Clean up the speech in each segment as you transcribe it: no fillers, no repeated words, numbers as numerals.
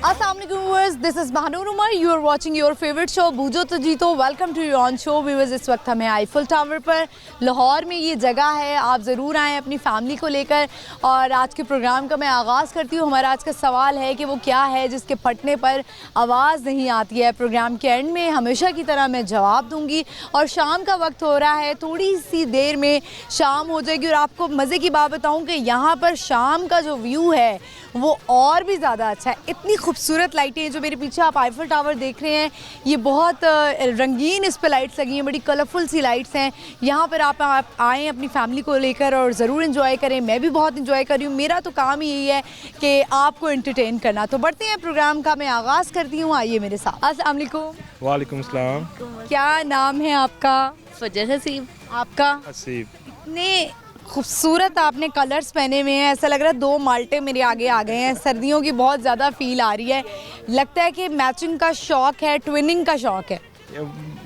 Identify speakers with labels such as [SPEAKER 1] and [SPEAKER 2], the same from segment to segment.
[SPEAKER 1] Assalamu alaikum viewers, this is Mahanur Umar. You are watching your favorite show बूझो तो जीतो. Welcome to your on show viewers. इस वक्त हमें Eiffel tower पर लाहौर में ये जगह है, आप ज़रूर आएँ अपनी फैमिली को लेकर. और आज के प्रोग्राम का मैं आगाज़ करती हूँ. हमारा आज का सवाल है कि वो क्या है जिसके फटने पर आवाज़ नहीं आती है. प्रोग्राम के एंड में हमेशा की तरह मैं जवाब दूँगी. और शाम का वक्त हो रहा है, थोड़ी सी देर में शाम हो जाएगी. और आपको मज़े की बात बताऊँ कि यहाँ पर शाम का जो व्यू है वो और भी ज़्यादा अच्छा है. इतनी खूबसूरत लाइटें जो मेरे पीछे आप आईफिल टावर देख रहे हैं, ये बहुत रंगीन इस पे लाइट्स लगी हैं, बड़ी कलरफुल सी लाइट्स हैं. यहाँ पर आप आएँ अपनी फैमिली को लेकर और ज़रूर इन्जॉय करें. मैं भी बहुत इन्जॉय कर रही हूँ. मेरा तो काम ही यही है कि आपको एंटरटेन करना. तो बढ़ते हैं प्रोग्राम का, मैं आगाज़ करती हूँ. आइए मेरे साथ. अस्सलाम वालेकुम.
[SPEAKER 2] वालेकुम सलाम.
[SPEAKER 1] क्या नाम है आपका?
[SPEAKER 3] फजर हसीब.
[SPEAKER 1] आपका?
[SPEAKER 2] हसीब.
[SPEAKER 1] इतने खूबसूरत आपने कलर्स पहने हुए हैं, ऐसा लग रहा है दो माल्टे मेरे आगे आ गए हैं. सर्दियों की बहुत ज़्यादा फील आ रही है. लगता है कि मैचिंग का शौक है, ट्विनिंग का शौक है.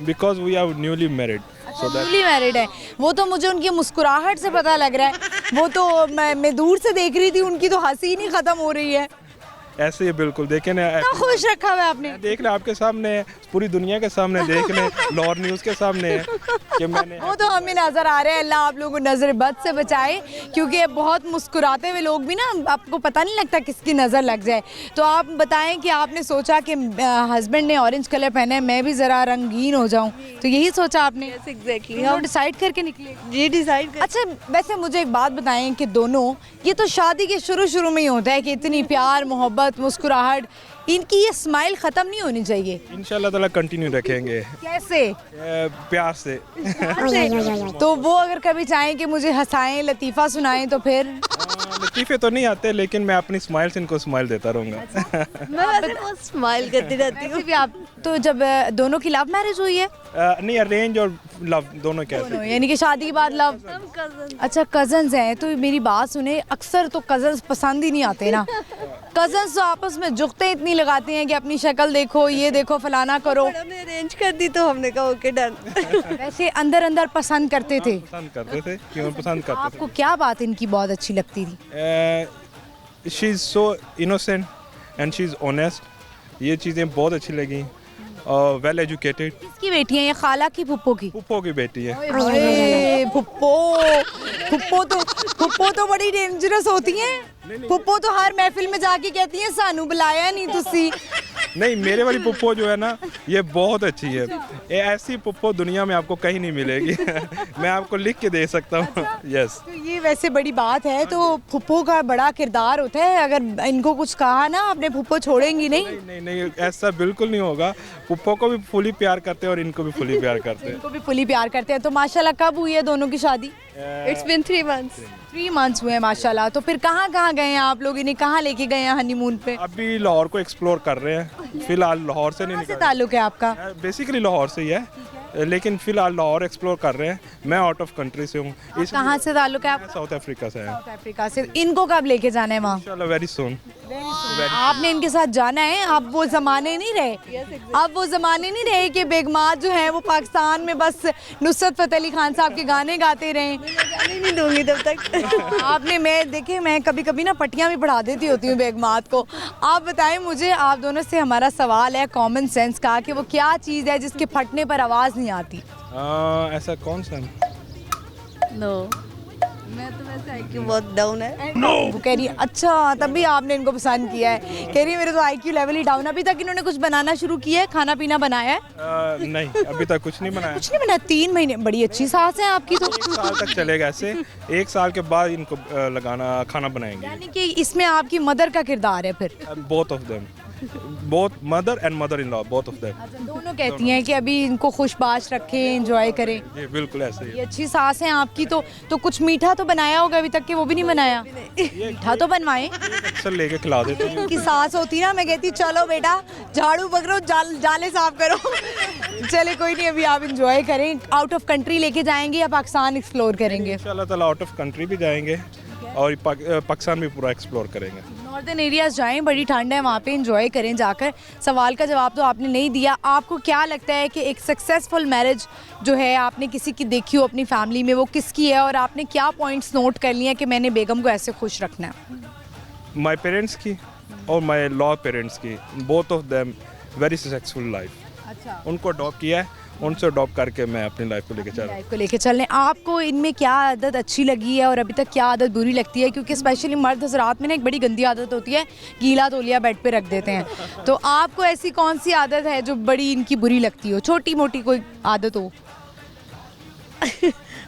[SPEAKER 2] Because we are newly married.
[SPEAKER 1] Newly married है. वो तो मुझे उनकी मुस्कुराहट से पता लग रहा है. वो तो मैं दूर से देख रही थी, उनकी तो हंसी नहीं ख़त्म हो रही है.
[SPEAKER 2] ऐसे ही बिल्कुल देखे ना,
[SPEAKER 1] खुश रखा हुआ है आपने.
[SPEAKER 2] देख ले आपके सामने है, पूरी दुनिया के सामने देख ले, लाहौर न्यूज़ के सामने है कि मैंने.
[SPEAKER 1] वो तो हमें नज़र आ रहे हैं. अल्लाह आप लोगों को नज़र बद से बचाए, क्योंकि बहुत मुस्कुराते हुए लोग भी ना आपको पता नहीं लगता किसकी नज़र लग जाए. तो आप बताएं कि आपने सोचा कि हस्बैंड ने ऑरेंज कलर पहना है, मैं भी ज़रा रंगीन हो जाऊँ, तो यही सोचा आपने?
[SPEAKER 3] एग्जैक्टली.
[SPEAKER 1] हम डिसाइड करके निकले.
[SPEAKER 3] ये डिसाइड कर.
[SPEAKER 1] अच्छा, वैसे मुझे एक बात बताएं कि दोनों, ये तो शादी के शुरू में ही होता है कि इतनी प्यार मोहब्बत मुस्कुराहट, इनकी ये स्माइल ख़त्म नहीं होनी चाहिए.
[SPEAKER 2] इंशाल्लाह ताला कंटिन्यू रखेंगे.
[SPEAKER 1] कैसे?
[SPEAKER 2] प्यार से.
[SPEAKER 1] तो वो अगर कभी चाहें कि मुझे हंसाएं, लतीफ़ा सुनाएं, तो फिर?
[SPEAKER 2] लतीफ़े तो नहीं आते, लेकिन मैं अपनी स्माइल से इनको स्माइल देता रहूँगा.
[SPEAKER 3] मैं बहुत स्माइल करती रहती हूँ.
[SPEAKER 1] भी आप तो जब दोनों की लव मैरिज हुई है?
[SPEAKER 2] नहीं, अरेंज और लव दोनों कैसे?
[SPEAKER 1] यानी कि शादी के बाद लव. अच्छा, कजन्स हैं. तो मेरी बात सुने, अक्सर तो कजन्स पसंद ही नहीं आते ना. कजन्स तो आपस में जुगते इतनी लगाते हैं कि अपनी शक्ल देखो, ये देखो, फलाना करो.
[SPEAKER 3] हमने अरेंज कर दी तो हमने कहा ओके डन.
[SPEAKER 1] वैसे अंदर अंदर पसंद करते थे?
[SPEAKER 2] पसंद करते थे. क्यों पसंद करते थे?
[SPEAKER 1] आपको क्या बात इनकी बहुत अच्छी लगती थी?
[SPEAKER 2] She is so innocent and she is honest. ये चीज़ें बहुत अच्छी लगी. Well educated.
[SPEAKER 1] किसकी बेटी है ये, खाला की फुप्पो की?
[SPEAKER 2] फुप्पो की बेटी है.
[SPEAKER 1] अरे फुप्पो तो बड़ी डेंजरस होती हैं. फुप्पो तो हर महफिल में जाके कहती हैं सानू बुलाया नहीं तुसी.
[SPEAKER 2] नहीं, मेरे वाली पुप्पो जो है ना, ये बहुत अच्छी है. ये ऐसी पुप्पो दुनिया में आपको कहीं नहीं मिलेगी. मैं आपको लिख के दे सकता हूँ. यस.
[SPEAKER 1] तो ये वैसे बड़ी बात है. तो फुप्पो का बड़ा किरदार होता है. अगर इनको कुछ कहा ना, अपने फुप्पो छोड़ेंगी नहीं?
[SPEAKER 2] नहीं नहीं नहीं, ऐसा बिल्कुल नहीं होगा. पुप्पो को भी फुली प्यार करते हैं और इनको भी फुली प्यार करते हैं.
[SPEAKER 1] इनको भी फुली प्यार करते हैं. तो माशाल्लाह कब हुई है दोनों की शादी?
[SPEAKER 3] It's been 3 months.
[SPEAKER 1] 3 months हुए हैं माशाल्लाह. तो फिर कहाँ गए हैं आप लोग? इन्हें कहाँ लेके गए हैं हनीमून पे?
[SPEAKER 2] अभी लाहौर को एक्सप्लोर कर रहे हैं. फिलहाल लाहौर से नहीं
[SPEAKER 1] कहाँ से
[SPEAKER 2] निकल.
[SPEAKER 1] ताल्लुक है आपका?
[SPEAKER 2] बेसिकली लाहौर से ही है, लेकिन फिलहाल लाहौर एक्सप्लोर कर रहे हैं. मैं आउट ऑफ कंट्री से हूँ.
[SPEAKER 1] कहाँ से ताल्लुक है आपका?
[SPEAKER 2] साउथ अफ्रीका से है.
[SPEAKER 1] साउथ अफ्रीका से. इनको कब लेके जाना है वहाँ?
[SPEAKER 2] इंशाल्लाह वेरी सून.
[SPEAKER 1] आपने इनके साथ जाना है. अब वो ज़माने नहीं रहे. अब वो ज़माने नहीं रहे कि बेगमात जो है वो पाकिस्तान में बस नुसरत फ़तेह अली खान साहब के गाने गाते रहें.
[SPEAKER 3] जाने नहीं दूंगी तब तक.
[SPEAKER 1] आपने, मैं कभी ना पट्टियाँ भी पढ़ा देती होती हूँ बेगमात को. आप बताएं मुझे, आप दोनों से हमारा सवाल है कॉमन सेंस का, कि वो क्या चीज़ है जिसके फटने पर आवाज़ नहीं आती?
[SPEAKER 2] ऐसा कौन सा?
[SPEAKER 3] नो, मैं तो वैसे IQ बहुत डाउन है.
[SPEAKER 1] वो कह रही है. अच्छा, तभी आपने इनको पसंद किया है. कह रही है मेरे तो IQ लेवल ही डाउन. अभी तक इन्होंने कुछ बनाना शुरू किया है, खाना पीना बनाया है?
[SPEAKER 2] नहीं, अभी तक कुछ नहीं बनाया.
[SPEAKER 1] कुछ नहीं बनाया. 3 महीने. बड़ी अच्छी सास है आपकी. तो
[SPEAKER 2] 1 साल तक चलेगा ऐसे. 1 साल के बाद इनको लगाना खाना बनाएंगे.
[SPEAKER 1] यानी कि इसमें आपकी मदर का किरदार है फिर?
[SPEAKER 2] Both of them. Both mother and mother in law, both of them.
[SPEAKER 1] दोनों कहती हैं कि अभी इनको खुशबाश रखें, एंजॉय करें.
[SPEAKER 2] ये बिल्कुल ऐसे ही
[SPEAKER 1] ये अच्छी सास है आपकी. तो कुछ मीठा तो बनाया होगा अभी तक, कि वो भी नहीं बनाया? मीठा तो बनवाएं.
[SPEAKER 2] अक्सर लेके खिला देते हैं.
[SPEAKER 1] की सास होती ना, मैं कहती चलो बेटा झाड़ू पकड़ो, जाले साफ करो. चले कोई नहीं, अभी आप इंजॉय करें. आउट ऑफ कंट्री लेके जाएंगे या पाकिस्तान एक्सप्लोर करेंगे?
[SPEAKER 2] इंशाल्लाह ताला आउट ऑफ कंट्री भी जाएंगे और पाकिस्तान भी पूरा एक्सप्लोर करेंगे.
[SPEAKER 1] नॉर्दर्न एरियाज जाएं, बड़ी ठंड है वहाँ पे, एंजॉय करें जाकर. सवाल का जवाब तो आपने नहीं दिया. आपको क्या लगता है कि एक सक्सेसफुल मैरिज जो है आपने किसी की देखी हो अपनी फैमिली में, वो किसकी है? और आपने क्या पॉइंट्स नोट कर लिए हैं कि मैंने बेगम को ऐसे खुश रखना है?
[SPEAKER 2] माय पेरेंट्स की और माय लॉ पेरेंट्स की, both of them very successful life.
[SPEAKER 1] अच्छा,
[SPEAKER 2] उनको अडॉप्ट किया है, उनसे अडॉप्ट करके मैं अपनी लाइफ को लेके चल रहा हूँ।
[SPEAKER 1] लाइफ को लेके चल रहे हैं। आपको इनमें क्या आदत अच्छी लगी है और अभी तक क्या आदत बुरी लगती है? क्योंकि स्पेशली मर्द हजरात में ना एक बड़ी गंदी आदत होती है, गीला तौलिया बेड पे रख देते हैं। तो आपको ऐसी कौन सी आदत है जो बड़ी इनकी बुरी लगती हो? छोटी मोटी कोई आदत हो?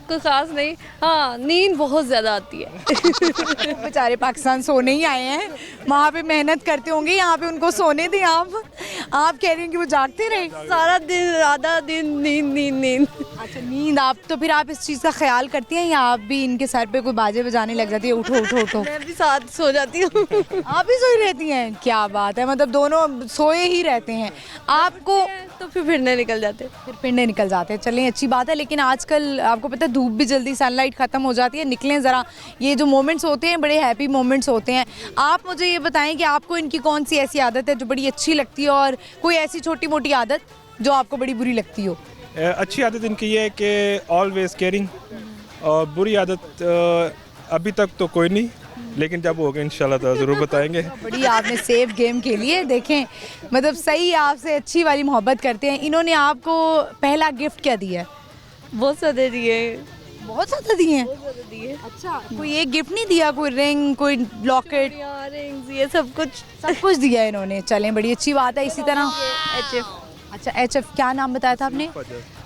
[SPEAKER 3] कोई खास नहीं, हाँ नींद बहुत ज़्यादा आती है।
[SPEAKER 1] बेचारे पाकिस्तान सोने ही आए हैं, वहाँ पे मेहनत करते होंगे, यहाँ पे उनको सोने दें। आप कह रही हैं कि वो जागते रहे
[SPEAKER 3] सारा दिन, आधा दिन नींद नींद नींद।
[SPEAKER 1] अच्छा, नींद। आप तो फिर आप इस चीज़ का ख्याल करती हैं या आप भी इनके सर पे कोई बाजे बजाने लग जाती है, उठो उठो उठो?
[SPEAKER 3] मैं भी साथ सो जाती हूँ।
[SPEAKER 1] आप भी सोई रहती हैं? क्या बात है, मतलब दोनों सोए ही रहते हैं। आपको
[SPEAKER 3] तो फिर फिरने निकल जाते।
[SPEAKER 1] फिर पिंडे निकल जाते हैं। चलें, अच्छी बात है। लेकिन आजकल आपको पता है धूप भी जल्दी, सनलाइट ख़त्म हो जाती है, निकलें ज़रा। ये जो मोमेंट्स होते हैं बड़े हैप्पी मोमेंट्स होते हैं। आप मुझे ये बताएं कि आपको इनकी कौन सी ऐसी आदत है जो बड़ी अच्छी लगती है और कोई ऐसी छोटी मोटी आदत जो आपको बड़ी बुरी लगती हो?
[SPEAKER 2] अच्छी आदत इनकी ये है कि ऑलवेज केयरिंग, और बुरी आदत अभी तक तो कोई नहीं, लेकिन जब होगा इंशाल्लाह तो ज़रूर बताएंगे।
[SPEAKER 1] बड़ी आपने सेफ गेम के लिए, देखें मतलब सही आपसे अच्छी वाली मोहब्बत करते हैं। इन्होंने आपको पहला गिफ्ट क्या दिया है?
[SPEAKER 3] बहुत सारे दिए,
[SPEAKER 1] बहुत ज़्यादा दिए हैं।
[SPEAKER 3] बहुत ज़्यादा दिए।
[SPEAKER 1] अच्छा, कोई एक गिफ्ट नहीं दिया? कोई रिंग, कोई लॉकेट?
[SPEAKER 3] इयररिंग्स, ये सब कुछ।
[SPEAKER 1] सब कुछ दिया है इन्होंने। चलें, बड़ी अच्छी बात है। इसी तरह
[SPEAKER 3] HF।
[SPEAKER 1] अच्छा, HF क्या नाम बताया था आपने?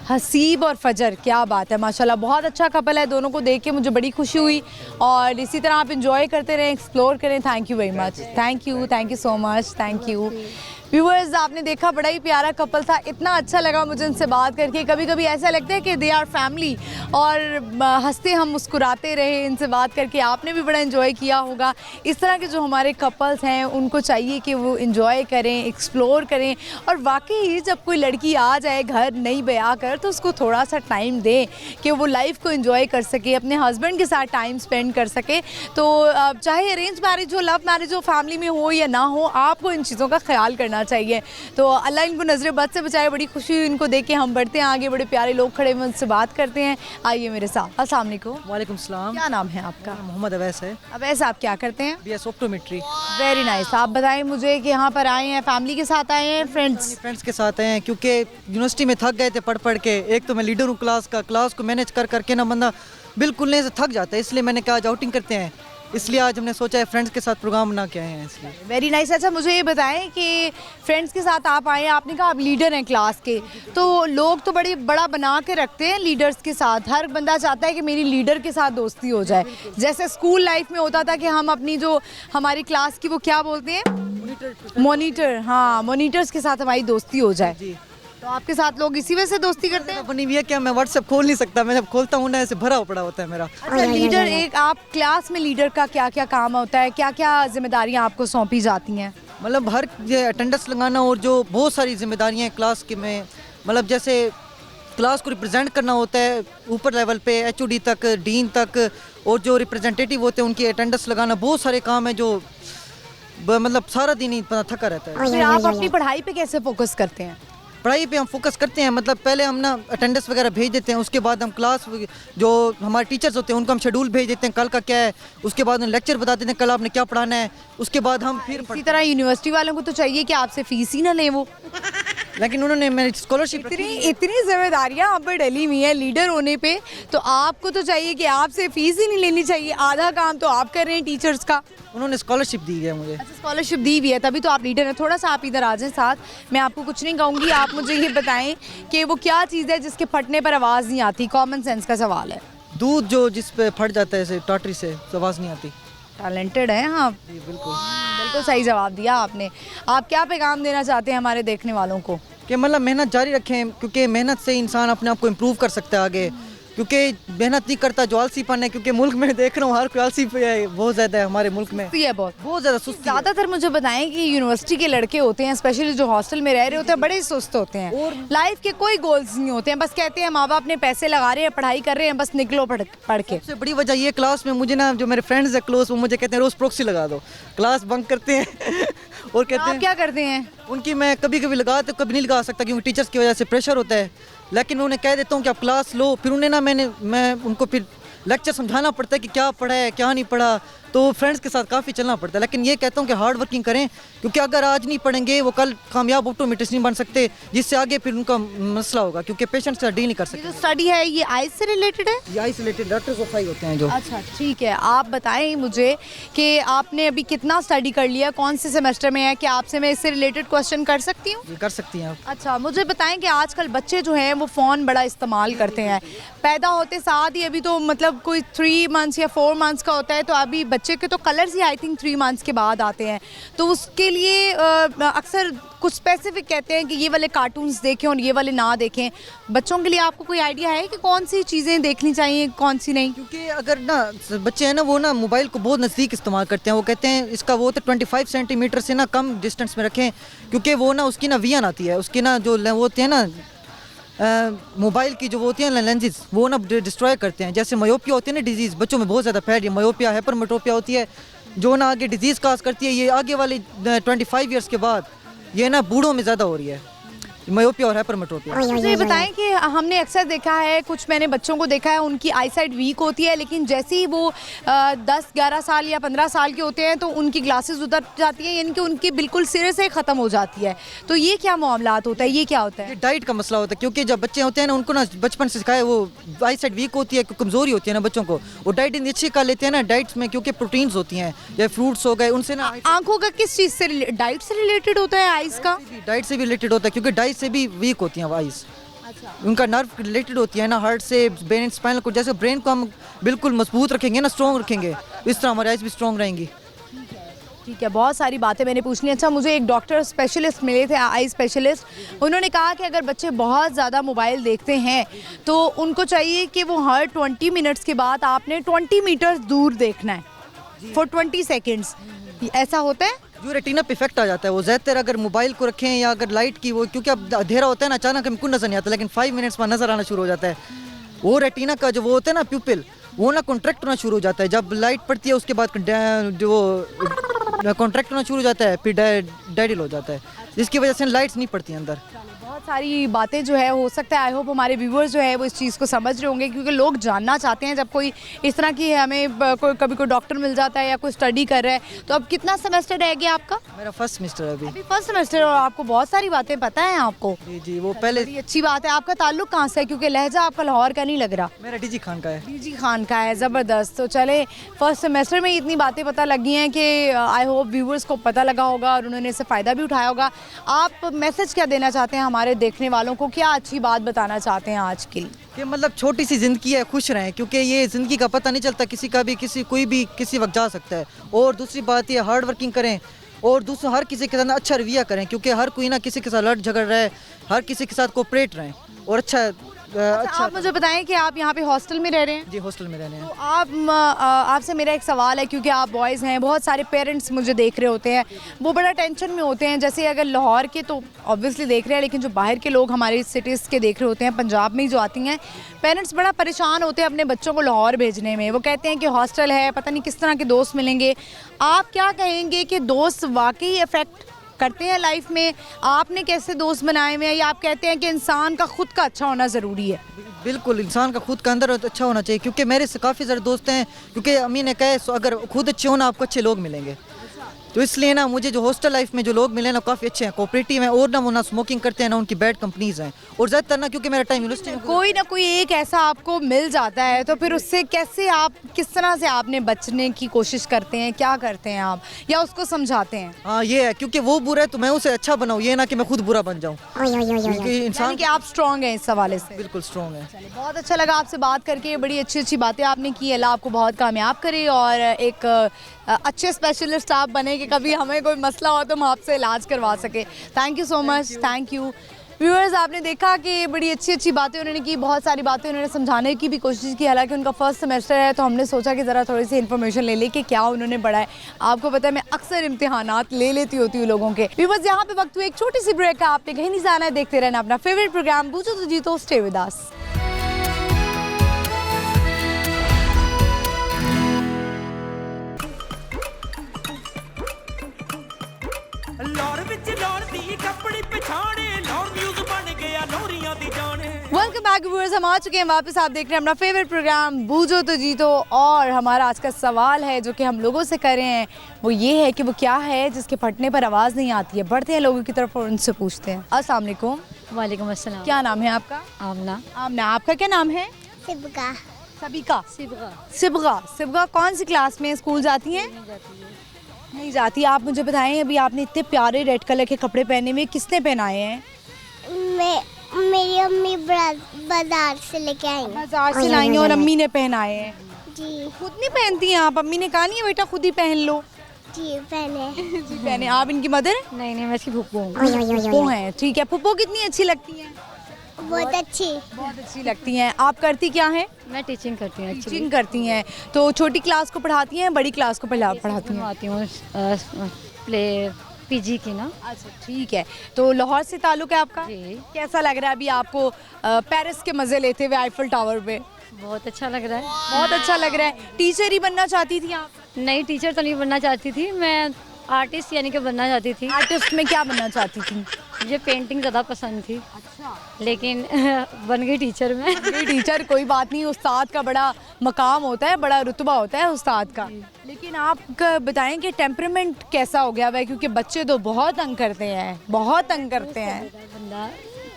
[SPEAKER 1] हसीब और फजर, क्या बात है, माशाल्लाह बहुत अच्छा कपल है। दोनों को देख के मुझे बड़ी खुशी हुई और इसी तरह आप इंजॉय करते रहें, एक्सप्लोर करें। Thank you very much, thank you so much, thank you. Viewers, आपने देखा बड़ा ही प्यारा कपल था, इतना अच्छा लगा मुझे उनसे बात करके। कभी कभी ऐसा लगता है कि दे आर फैमिली, और हंसते हम मुस्कुराते रहे इनसे बात करके। आपने भी बड़ा एंजॉय किया होगा। इस तरह के जो हमारे कपल्स हैं उनको चाहिए कि वो एंजॉय करें, एक्सप्लोर करें, और वाकई जब कोई लड़की आ जाए घर नई ब्याह कर तो उसको थोड़ा सा टाइम दें कि वो लाइफ को एंजॉय कर सके, अपने हस्बैंड के साथ टाइम स्पेंड कर सके। तो चाहे अरेंज मैरिज हो, लव मैरिज हो, फैमिली में हो या ना हो, आपको इन चीज़ों का ख्याल करना चाहिए। तो अल्लाह इनको नजर बद से बचाए। बड़ी खुशी हुई इनको देख के। हम बढ़ते हैं आगे, बड़े प्यारे लोग खड़े हुए उनसे बात करते हैं। आइए मेरे साथ। अस्सलाम वालेकुम।
[SPEAKER 4] वालेकुम सलाम।
[SPEAKER 1] क्या नाम है आपका?
[SPEAKER 4] मोहम्मद अवैस है।
[SPEAKER 1] अब ऐसा आप क्या करते हैं?
[SPEAKER 4] BS optometry.
[SPEAKER 1] Very nice. आप बताएं मुझे कि यहाँ पर आए हैं, फैमिली के साथ आए हैं, फ्रेंड्स?
[SPEAKER 4] फ्रेंड्स के साथ आए हैं क्योंकि यूनिवर्सिटी में थक गए थे पढ़ पढ़ के। एक तो मैं लीडर हूँ क्लास को मैनेज कर करके ना बंदा बिल्कुल नहीं से थक जाता है, इसलिए मैंने कहा आज आउटिंग करते हैं। इसलिए आज हमने सोचा है फ्रेंड्स के साथ प्रोग्राम बना के आए हैं इसलिए।
[SPEAKER 1] Very nice. अच्छा, मुझे ये बताएं कि फ्रेंड्स के साथ आप आए हैं, आपने कहा आप लीडर हैं क्लास के, तो लोग तो बड़ा बना के रखते हैं लीडर्स के साथ। हर बंदा चाहता है कि मेरी लीडर के साथ दोस्ती हो जाए। जैसे स्कूल लाइफ में होता था कि हम अपनी जो हमारी क्लास की वो क्या बोलते हैं, मॉनिटर, हाँ मॉनिटर्स के साथ हमारी दोस्ती हो जाए।
[SPEAKER 4] जी,
[SPEAKER 1] तो आपके साथ लोग इसी वजह से दोस्ती करते हैं?
[SPEAKER 4] बनी हुई है क्या, मैं व्हाट्सएप खोल नहीं सकता, मैं जब खोलता हूँ ना ऐसे भरा पड़ा होता है मेरा।
[SPEAKER 1] अच्छा, लीडर एक आप क्लास में लीडर का क्या क्या काम होता है, क्या क्या जिम्मेदारियां आपको सौंपी जाती हैं?
[SPEAKER 4] मतलब हर ये अटेंडेंस लगाना और जो बहुत सारी जिम्मेदारियाँ हैं क्लास के में, मतलब जैसे क्लास को रिप्रेजेंट करना होता है ऊपर लेवल पे, HOD तक, डीन तक, और जो रिप्रेजेंटेटिव होते हैं उनकी अटेंडेंस लगाना, बहुत सारे काम है जो मतलब सारा दिन ही थका रहता है।
[SPEAKER 1] फिर आप अपनी पढ़ाई पे कैसे फोकस करते हैं?
[SPEAKER 4] पढ़ाई पे हम फोकस करते हैं, मतलब पहले हम ना अटेंडेंस वगैरह भेज देते हैं, उसके बाद हम क्लास जो हमारे टीचर्स होते हैं उनको हम शेड्यूल भेज देते हैं कल का क्या है, उसके बाद उन्हें लेक्चर बता देते हैं कल आपने क्या पढ़ाना है, उसके बाद हम फिर
[SPEAKER 1] इसी तरह यूनिवर्सिटी वालों को तो चाहिए कि आपसे फीस ही ना लें वो।
[SPEAKER 4] लेकिन उन्होंने मेरी स्कॉलरशिप
[SPEAKER 1] इतनी जिम्मेदारियां आप पर डली हुई हैं लीडर होने पे, तो आपको तो चाहिए कि आपसे फीस ही नहीं लेनी चाहिए। आधा काम तो आप कर रहे हैं टीचर्स का।
[SPEAKER 4] उन्होंने स्कॉलरशिप दी है मुझे।
[SPEAKER 1] अच्छा, स्कॉलरशिप दी हुई है, तभी तो आप लीडर हैं। थोड़ा सा आप इधर आ जाएं साथ, मैं आपको कुछ नहीं कहूँगी, आप मुझे ये बताएं कि वो क्या चीज़ है जिसके फटने पर आवाज़ नहीं आती? कॉमन सेंस का सवाल है।
[SPEAKER 4] दूध जो जिस पे फट जाता है ऐसे टाटरी से तो आवाज़ नहीं आती।
[SPEAKER 1] टैलेंटेड है हाँ, बिल्कुल सही जवाब दिया आपने। आप क्या पैगाम देना चाहते हैं हमारे देखने वालों को?
[SPEAKER 4] कि मतलब मेहनत जारी रखें, क्योंकि मेहनत से इंसान अपने आप को इम्प्रूव कर सकता है आगे, क्योंकि मेहनत नहीं करता जो आलसीपन है, क्योंकि मुल्क में देख रहा हूँ हर कोई आलसी है, बहुत ज़्यादा है हमारे मुल्क में,
[SPEAKER 1] है बहुत
[SPEAKER 4] ज़्यादा सुस्ती है।
[SPEAKER 1] ज़्यादातर मुझे बताएं कि यूनिवर्सिटी के लड़के होते हैं, स्पेशली जो हॉस्टल में रह रहे होते हैं, बड़े सुस्त होते हैं और लाइफ के कोई गोल्स नहीं होते हैं। बस कहते हैं माँ बाप ने पैसे लगा रहे हैं, पढ़ाई कर रहे हैं, बस निकलो पढ़ के।
[SPEAKER 4] सबसे बड़ी वजह ये क्लास में मुझे ना जो मेरे फ्रेंड्स है क्लोज, वो मुझे कहते हैं रोज़ प्रॉक्सी लगा दो, क्लास बंक करते हैं और कहते
[SPEAKER 1] आप
[SPEAKER 4] हैं
[SPEAKER 1] क्या करते हैं?
[SPEAKER 4] उनकी मैं कभी कभी लगा तो कभी नहीं लगा सकता क्योंकि टीचर्स की वजह से प्रेशर होता है, लेकिन उन्हें कह देता हूँ कि आप क्लास लो। फिर उन्हें ना मैं उनको फिर लेक्चर समझाना पड़ता है कि क्या पढ़ा है क्या नहीं पढ़ा, तो फ्रेंड्स के साथ काफ़ी चलना पड़ता है। लेकिन ये कहता हूँ कि हार्ड वर्किंग करें, क्योंकि अगर आज नहीं पढ़ेंगे वो कल कामयाब ऑप्टोमेट्रिस्ट नहीं बन सकते, जिससे आगे फिर उनका मसला होगा, क्योंकि पेशेंट से डील नहीं कर
[SPEAKER 1] ये
[SPEAKER 4] सकते।
[SPEAKER 1] जो स्टडी है ये आइज से रिलेटेड है?
[SPEAKER 4] ये आइसोलेटेड डॉक्टर्स ऑफ आई होते हैं जो।
[SPEAKER 1] अच्छा ठीक है, आप बताएं मुझे कि आपने अभी कितना स्टडी कर लिया, कौन से सेमेस्टर में है, क्या आपसे मैं इससे रिलेटेड क्वेश्चन कर सकती हूँ?
[SPEAKER 4] ये कर सकती हैं आप।
[SPEAKER 1] अच्छा मुझे बताएं कि आजकल बच्चे जो हैं वो फ़ोन बड़ा इस्तेमाल करते हैं, पैदा होते साथ ही, अभी तो मतलब कोई 3 मंथ्स या 4 मंथ्स का होता है, तो अभी बच्चे के तो colours he I think 3 months के बाद आते हैं, तो उसके लिए अक्सर कुछ स्पेसिफिक कहते हैं कि ये वाले कार्टून्स देखें और ये वाले ना देखें। बच्चों के लिए आपको कोई आइडिया है कि कौन सी चीज़ें देखनी चाहिए, कौन सी नहीं?
[SPEAKER 4] क्योंकि अगर ना बच्चे हैं ना वो ना मोबाइल को बहुत नज़दीक इस्तेमाल करते हैं, वो कहते हैं इसका वो तो 25 सेंटीमीटर से ना कम डिस्टेंस में रखें, क्योंकि वो ना उसकी ना वियन आती है, उसकी ना जो वो होते हैं ना मोबाइल की जो वो होती हैं लेंसेज, वो ना डिस्ट्रॉय करते हैं। जैसे मायोपिया होती है ना डिजीज़, बच्चों में बहुत ज़्यादा फैल रही है, मायोपिया हाइपरमेट्रोपिया होती है, जो ना आगे डिजीज़ काज करती है। ये आगे वाले 25 ईयर्स के बाद ये ना बूढ़ों में ज़्यादा हो रही है, मायोपिया और हाइपरमेट्रोपिया।
[SPEAKER 1] मुझे ये बताएं कि हमने अक्सर देखा है, कुछ मैंने बच्चों को देखा है, उनकी आईसाइट वीक होती है, लेकिन जैसे ही वो 10-11 साल या 15 साल के होते हैं तो उनकी ग्लासेस उतर जाती हैं, यानी कि उनकी बिल्कुल सिरे से ख़त्म हो जाती है। तो ये क्या मामलात होता है, ये क्या होता है?
[SPEAKER 4] ये डाइट का मसला होता है, क्योंकि जब बच्चे होते हैं ना उनको ना बचपन से सिखाए, वो आईसाइट वीक होती है, कमज़ोरी होती है ना बच्चों को, वो डाइट इतनी अच्छी कर लेते हैं ना डाइट्स में, क्योंकि प्रोटीन्स होती हैं, या फ्रूट्स हो गए, उनसे ना
[SPEAKER 1] आंखों का किस चीज़ से, डाइट से रिलेटेड होता है आइज़ का?
[SPEAKER 4] डाइट से भी रिलेटेड होता है, क्योंकि डाइट से भी वीक होती हैं आइज़।
[SPEAKER 1] अच्छा
[SPEAKER 4] उनका नर्व रिलेटेड होती है ना हार्ट से, ब्रेन स्पाइनल को, जैसे ब्रेन को हम बिल्कुल मजबूत रखेंगे ना, स्ट्रॉन्ग रखेंगे, इस तरह हमारी आइज़ भी स्ट्रॉन्ग रहेंगी।
[SPEAKER 1] ठीक है, बहुत सारी बातें मैंने पूछनी। अच्छा मुझे एक डॉक्टर स्पेशलिस्ट मिले थे, आई स्पेशलिस्ट, उन्होंने कहा कि अगर बच्चे बहुत ज़्यादा मोबाइल देखते हैं तो उनको चाहिए कि वो हर 20 मिनट्स के बाद आपने 20 मीटर दूर देखना है फॉर 20 सेकेंड्स। ऐसा होता है?
[SPEAKER 4] जो रेटिना पे इफेक्ट आ जाता है, वो ज़्यादातर अगर मोबाइल को रखें या अगर लाइट की वो, क्योंकि अब अंधेरा होता है ना, अचानक हमको नज़र नहीं आता, लेकिन 5 मिनट्स में नज़र आना शुरू हो जाता है। वो रेटिना का जो वो होता है ना प्यूपिल, वो ना कॉन्ट्रैक्ट होना शुरू हो जाता है। जब लाइट पड़ती है उसके बाद जो कॉन्ट्रैक्ट होना शुरू हो जाता है, फिर डायडिल हो जाता है, जिसकी वजह से लाइट्स नहीं पड़ती अंदर।
[SPEAKER 1] बहुत सारी बातें जो है, हो सकता है आई होप हमारे व्यूअर्स जो है वो इस चीज़ को समझ रहे होंगे, क्योंकि लोग जानना चाहते हैं। जब कोई इस तरह की हमें कभी कोई डॉक्टर मिल जाता है या कोई स्टडी कर रहा है, तो अब कितना सेमेस्टर रह गया आपका?
[SPEAKER 4] मेरा फर्स्ट सेमेस्टर है
[SPEAKER 1] अभी फर्स्ट सेमेस्टर, और आपको बहुत सारी बातें पता है आपको?
[SPEAKER 4] जी, वो पहले।
[SPEAKER 1] बड़ी अच्छी बात है। आपका ताल्लुक कहाँ से है, क्योंकि लहजा आपका लाहौर का नहीं लग रहा?
[SPEAKER 4] मेरा डीजी खान का है।
[SPEAKER 1] डीजी खान का है, ज़बरदस्त। तो चले, फर्स्ट सेमेस्टर में इतनी बातें पता लगी हैं कि आई होप व्यूअर्स को पता लगा होगा और उन्होंने इससे फ़ायदा भी उठाया होगा। आप मैसेज क्या देना चाहते हैं हमारे देखने वालों को, क्या अच्छी बात बताना चाहते हैं आज के लिए?
[SPEAKER 4] कि मतलब छोटी सी ज़िंदगी है, खुश रहें, क्योंकि ये ज़िंदगी का पता नहीं चलता, किसी का भी कोई भी किसी वक्त जा सकता है। और दूसरी बात ये हार्ड वर्किंग करें, और दूसरा हर किसी के साथ अच्छा रवैया करें, क्योंकि हर कोई ना किसी के साथ लड़ झगड़ रहा है, हर किसी के साथ कोऑपरेट रहें और अच्छा।
[SPEAKER 1] आप मुझे बताएं कि आप यहाँ पे हॉस्टल में रह रहे हैं?
[SPEAKER 4] जी, हॉस्टल में रहने हैं।
[SPEAKER 1] तो आपसे मेरा एक सवाल है, क्योंकि आप बॉयज़ हैं, बहुत सारे पेरेंट्स मुझे देख रहे होते हैं, वो बड़ा टेंशन में होते हैं। जैसे अगर लाहौर के तो ऑब्वियसली देख रहे हैं, लेकिन जो बाहर के लोग हमारे सिटीज़ के देख रहे होते हैं, पंजाब में ही जो आती हैं, पेरेंट्स बड़ा परेशान होते हैं अपने बच्चों को लाहौर भेजने में। वो कहते हैं कि हॉस्टल है, पता नहीं किस तरह के दोस्त मिलेंगे। आप क्या कहेंगे कि दोस्त वाकई इफ़ेक्ट करते हैं लाइफ में? आपने कैसे दोस्त बनाए हुए हैं, या आप कहते हैं कि इंसान का खुद का अच्छा होना ज़रूरी है?
[SPEAKER 4] बिल्कुल, इंसान का खुद का अंदर अच्छा होना चाहिए, क्योंकि मेरे से काफ़ी सारे दोस्त हैं, क्योंकि अम्मी ने कहा अगर खुद अच्छे हो ना आपको अच्छे लोग मिलेंगे, तो इसलिए ना मुझे जो हॉस्टल लाइफ में जो लोग मिले ना काफ़ी अच्छे हैं, कोऑपरेटिव हैं, और ना वो ना स्मोकिंग करते हैं ना उनकी बैड कंपनीज हैं। और ज़्यादातर ना क्योंकि मेरा टाइम यूनिवर्सिटी में
[SPEAKER 1] कोई ना कोई एक ऐसा आपको मिल जाता है, तो फिर उससे कैसे आप, किस तरह से आपने बचने की कोशिश करते हैं, क्या करते हैं आप, या उसको समझाते हैं?
[SPEAKER 4] हाँ, ये है, क्योंकि वो बुरा है तो मैं उसे अच्छा बनाऊँ, ये ना कि मैं खुद बुरा बन जाऊँ, क्योंकि इंसान
[SPEAKER 1] यानी कि आप स्ट्रॉन्ग हैं इस हवाले से?
[SPEAKER 4] बिल्कुल स्ट्रॉन्ग है।
[SPEAKER 1] चलिए, बहुत अच्छा लगा आपसे बात करके, बड़ी अच्छी अच्छी बातें आपने की। अल्लाह आपको बहुत कामयाब करे और एक अच्छे स्पेशलिस्ट आप बने कि कभी हमें कोई मसला हो तो हम आपसे इलाज करवा सके। Thank you so much, thank you. Viewers, आपने देखा कि बड़ी अच्छी अच्छी बातें उन्होंने की, बहुत सारी बातें उन्होंने समझाने की भी कोशिश की। हालांकि उनका फर्स्ट सेमेस्टर है, तो हमने सोचा कि ज़रा थोड़ी सी इन्फॉर्मेशन ले कि क्या उन्होंने पढ़ा है। आपको पता है मैं अक्सर इम्तिहानात ले लेती होती हूँ लोगों के। व्यूअर्स, यहाँ पे वक्त हुई एक छोटी सी ब्रेक का, आपने कहीं नहीं जाना है, देखते रहना अपना फेवरेट प्रोग्राम बूझो तो जीतो, stay with us. Back viewers, हम आ चुके हैं वापस। आप देख रहे हैं अपना फेवरेट प्रोग्राम बूझो तो जीतो, और हमारा आज का सवाल है जो कि हम लोगों से कर रहे हैं वो ये है कि वो क्या है जिसके फटने पर आवाज़ नहीं आती है। बढ़ते हैं लोगों की तरफ और उनसे पूछते हैं। अस्सलाम वालेकुम।
[SPEAKER 3] वालेकुम अस्सलाम।
[SPEAKER 1] क्या नाम है आपका?
[SPEAKER 3] आमना।
[SPEAKER 1] आमना। आपका क्या नाम है?
[SPEAKER 5] सिबका।
[SPEAKER 1] सबिका।
[SPEAKER 3] सिबगा।
[SPEAKER 1] सिबगा। सिबगा कौन सी क्लास में स्कूल जाती हैं? नहीं जाती। आप मुझे बताएं, अभी आपने इतने प्यारे रेड कलर के कपड़े पहने हुए, किसने पहनाए हैं?
[SPEAKER 5] मेरी अम्मी बाजार से लेके आई हैं।
[SPEAKER 1] बाजार से लाई हैं और अम्मी ने पहनाए हैं।
[SPEAKER 5] जी
[SPEAKER 1] खुद नहीं पहनती हैं आप? अम्मी ने कहा नहीं है बेटा खुद ही पहन लो?
[SPEAKER 5] जी पहने।
[SPEAKER 1] जी पहने। आप इनकी मदर?
[SPEAKER 3] नहीं मैं इसकी फूफू हूँ।
[SPEAKER 1] पुप्पो हैं, ठीक है। पुप्पो कितनी अच्छी लगती हैं?
[SPEAKER 5] बहुत अच्छी।
[SPEAKER 1] बहुत अच्छी लगती हैं। आप करती क्या हैं?
[SPEAKER 3] मैं टीचिंग करती हूँ।
[SPEAKER 1] टीचिंग करती हैं। तो छोटी क्लास को पढ़ाती हैं, बड़ी क्लास को पढ़ाती हैं?
[SPEAKER 3] आती हूँ प्ले पीजी की ना।
[SPEAKER 1] अच्छा ठीक है। तो लाहौर से ताल्लुक है आपका?
[SPEAKER 3] जी।
[SPEAKER 1] कैसा लग रहा है अभी आपको पेरिस के मज़े लेते हुए आईफल टावर पे?
[SPEAKER 3] बहुत अच्छा लग रहा है।
[SPEAKER 1] बहुत अच्छा लग रहा है। टीचर ही बनना चाहती थी आप?
[SPEAKER 3] नहीं टीचर तो नहीं बनना चाहती थी, मैं आर्टिस्ट यानी कि बनना चाहती थी।
[SPEAKER 1] आर्टिस्ट में क्या बनना चाहती थी?
[SPEAKER 3] मुझे पेंटिंग ज़्यादा पसंद थी।
[SPEAKER 1] अच्छा।
[SPEAKER 3] लेकिन बन गई टीचर में।
[SPEAKER 1] टीचर कोई बात नहीं, उस्ताद का बड़ा मकाम होता है, बड़ा रुतबा होता है उस्ताद का। लेकिन आप बताएं कि टेम्परामेंट कैसा हो गया हुआ है, क्योंकि बच्चे तो बहुत तंग करते हैं, बहुत तंग करते हैं।
[SPEAKER 3] बंदा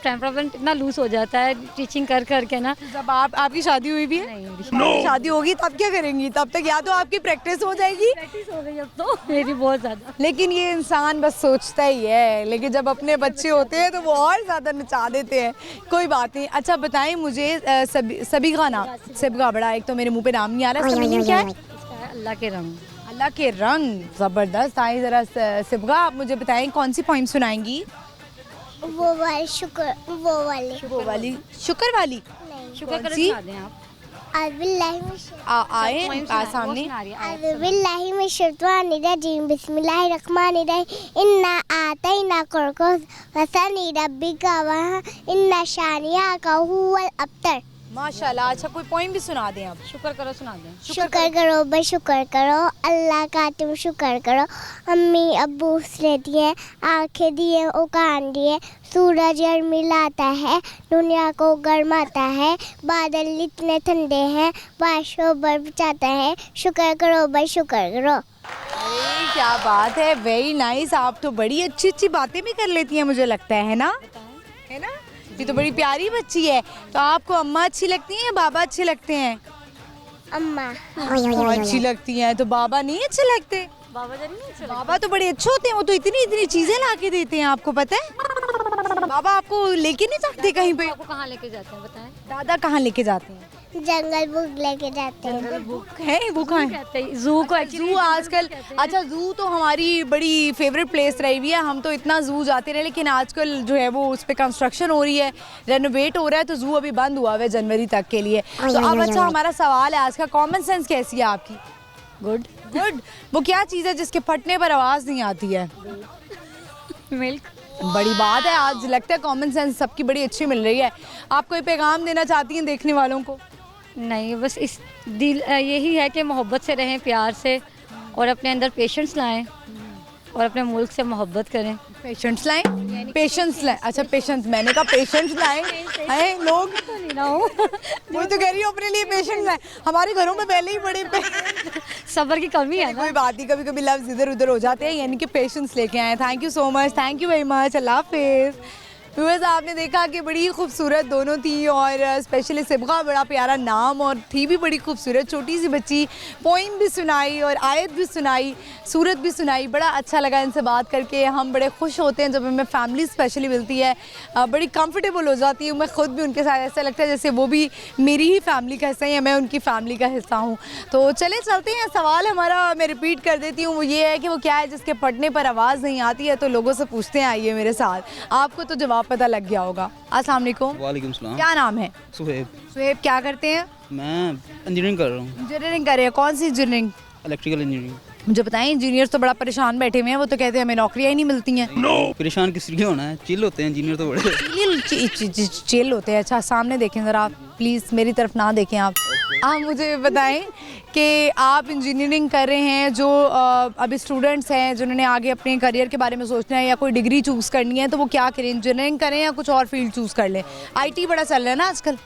[SPEAKER 3] टेम्परामेंट इतना लूज हो जाता है टीचिंग कर कर के ना।
[SPEAKER 1] जब आपकी शादी हुई भी है?
[SPEAKER 3] नहीं
[SPEAKER 1] शादी होगी तब क्या करेंगी? तब तक या तो आपकी प्रैक्टिस हो जाएगी,
[SPEAKER 3] प्रैक्टिस हो गई अब तो मेरी बहुत ज़्यादा।
[SPEAKER 1] लेकिन ये इंसान बस सोचता ही है, लेकिन जब अपने बच्चे होते हैं तो वो और ज़्यादा नचा देते हैं। कोई बात नहीं। अच्छा बताएं मुझे, सबिगा नाम, सिबगा, बड़ा एक तो मेरे मुंह पे नाम नहीं आ रहा, इसका मीनिंग क्या है?
[SPEAKER 3] इसका है अल्लाह के रंग।
[SPEAKER 1] अल्लाह के रंग। ज़बरदस्त। आइए ज़रा सिबगा, आप मुझे बताएं कौन सी पोइम सुनाएंगी?
[SPEAKER 5] वो वाली शुक्र, वो वाली
[SPEAKER 1] वो वाली, शुक्र वाली?
[SPEAKER 5] नहीं।
[SPEAKER 3] शुक्र करें
[SPEAKER 1] सी?
[SPEAKER 3] सुना दें आप।
[SPEAKER 1] आए सामने।
[SPEAKER 5] अज़बिल्लाहि मिनश्शैतानिर्रजीम बिस्मिल्लाहिर्रहमानिर्रहीम इन्ना आतैना कुरको फसनी रब्बिका वह इन्ना शानियाका हुवल अब्तर।
[SPEAKER 1] माशाल्लाह। अच्छा कोई पोइम भी सुना दें आप?
[SPEAKER 3] शुक्र करो सुना दें।
[SPEAKER 5] शुक्र करो भाई, शुक्र करो अल्लाह का, तुम शुक्र करो। अम्मी अब्बू उसने दिए, आंखें दिए, ओ कान दिए, सूरज मिलाता है, दुनिया को गर्माता है, बादल इतने ठंडे हैं, बारिशों बरसाता है। शुक्र करो भाई, शुक्र करो।
[SPEAKER 1] अरे क्या बात है, वेरी नाइस। आप तो बड़ी अच्छी अच्छी बातें भी कर लेती हैं मुझे लगता है ना? है ना? ये तो बड़ी प्यारी बच्ची है। तो आपको अम्मा अच्छी लगती हैं या बाबा अच्छे लगते हैं?
[SPEAKER 5] अम्मा।
[SPEAKER 1] अच्छी लगती हैं। तो बाबा नहीं अच्छे लगते?
[SPEAKER 3] बाबा जान नहीं चला।
[SPEAKER 1] बाबा तो बड़े अच्छे होते हैं, वो तो इतनी इतनी चीजें ला के देते हैं, आपको पता है? बाबा आपको लेके नहीं जाते कहीं पे?
[SPEAKER 3] आपको कहाँ लेके जाते हैं बताएं?
[SPEAKER 1] दादा कहाँ लेके जाते हैं?
[SPEAKER 5] जंगल बुक लेके जाते हैं।
[SPEAKER 1] बुक है, बुक है।
[SPEAKER 3] कहते हैं जू को।
[SPEAKER 1] जू आजकल, अच्छा जू तो हमारी बड़ी फेवरेट प्लेस रही हुई है, हम तो इतना जू जाते रहे, लेकिन आजकल जो है वो उस पर कंस्ट्रक्शन हो रही है, रेनोवेट हो रहा है, तो जू अभी बंद हुआ है जनवरी तक के लिए। तो अब अच्छा हमारा सवाल है आज का, कॉमन सेंस कैसी है आपकी?
[SPEAKER 3] गुड।
[SPEAKER 1] गुड। वो क्या चीज़ है जिसके फटने पर आवाज़ नहीं आती है?
[SPEAKER 3] मिल्क।
[SPEAKER 1] बड़ी बात है, आज लगता है कॉमन सेंस सबकी बड़ी अच्छी मिल रही है। आप कोई पैगाम देना चाहती हैं देखने वालों को?
[SPEAKER 3] नहीं बस इस दिल यही है कि मोहब्बत से रहें, प्यार से, और अपने अंदर पेशेंस लाएं और अपने मुल्क से मोहब्बत करें।
[SPEAKER 1] पेशेंस लाएं? पेशेंस लाएं। अच्छा पेशेंस, मैंने कहा पेशेंस लाएं हैं लोग। वही तो कह रही हूँ, अपने लिए पेशेंस लाएं। हमारे घरों में पहले ही बड़े
[SPEAKER 3] सब्र की कमी है ना।
[SPEAKER 1] कोई बात नहीं, कभी कभी लफ्ज इधर उधर हो जाते हैं, यानी कि पेशेंस लेके आए। Thank you so much, thank you very much. अल्लाह हाफिज़। व्यूअर्स आपने देखा कि बड़ी खूबसूरत दोनों थी, और स्पेशली सिबगा बड़ा प्यारा नाम, और थी भी बड़ी खूबसूरत छोटी सी बच्ची। पोइम भी सुनाई और आयत भी सुनाई, सूरत भी सुनाई। बड़ा अच्छा लगा इनसे बात करके। हम बड़े खुश होते हैं जब हमें फैमिली स्पेशली मिलती है, बड़ी कंफर्टेबल हो जाती हूँ मैं खुद भी उनके साथ। ऐसा लगता है जैसे वो भी मेरी ही फैमिली का हिस्सा है या मैं उनकी फैमिली का हिस्सा हूँ। तो चले चलते हैं। सवाल हमारा मैं रिपीट कर देती हूँ, वो ये है कि वो क्या है जिसके फटने पर आवाज़ नहीं आती है? तो लोगों से पूछते हैं, आइए मेरे साथ, आपको तो जवाब पता लग गया होगा। अस्सलाम वालेकुम।
[SPEAKER 6] वालेकुम सलाम।
[SPEAKER 1] क्या नाम है?
[SPEAKER 6] सुहेब।
[SPEAKER 1] सुहेब, क्या करते हैं?
[SPEAKER 6] मैं इंजीनियरिंग कर रहा हूँ।
[SPEAKER 1] इंजीनियरिंग कर रहे हैं? कौन सी इंजीनियरिंग?
[SPEAKER 6] Electrical engineering.
[SPEAKER 1] मुझे बताएं, इंजीनियर तो बड़ा परेशान बैठे हुए हैं, वो तो कहते हैं हमें नौकरियां ही नहीं मिलती हैं।
[SPEAKER 6] परेशान किस लिए होना है, चिल होते हैं इंजीनियर तो बड़े
[SPEAKER 1] चिल होते हैं। अच्छा सामने देखें ज़रा, प्लीज़ मेरी तरफ ना देखें आप। मुझे बताएं कि आप इंजीनियरिंग कर रहे हैं, जो अभी स्टूडेंट्स हैं जिन्होंने आगे अपने करियर के बारे में सोचना है या कोई डिग्री चूज़ करनी है, तो वो क्या करें, इंजीनियरिंग करें या कुछ और फील्ड चूज़ कर लें? आईटी बड़ा चल रहा है ना आजकल।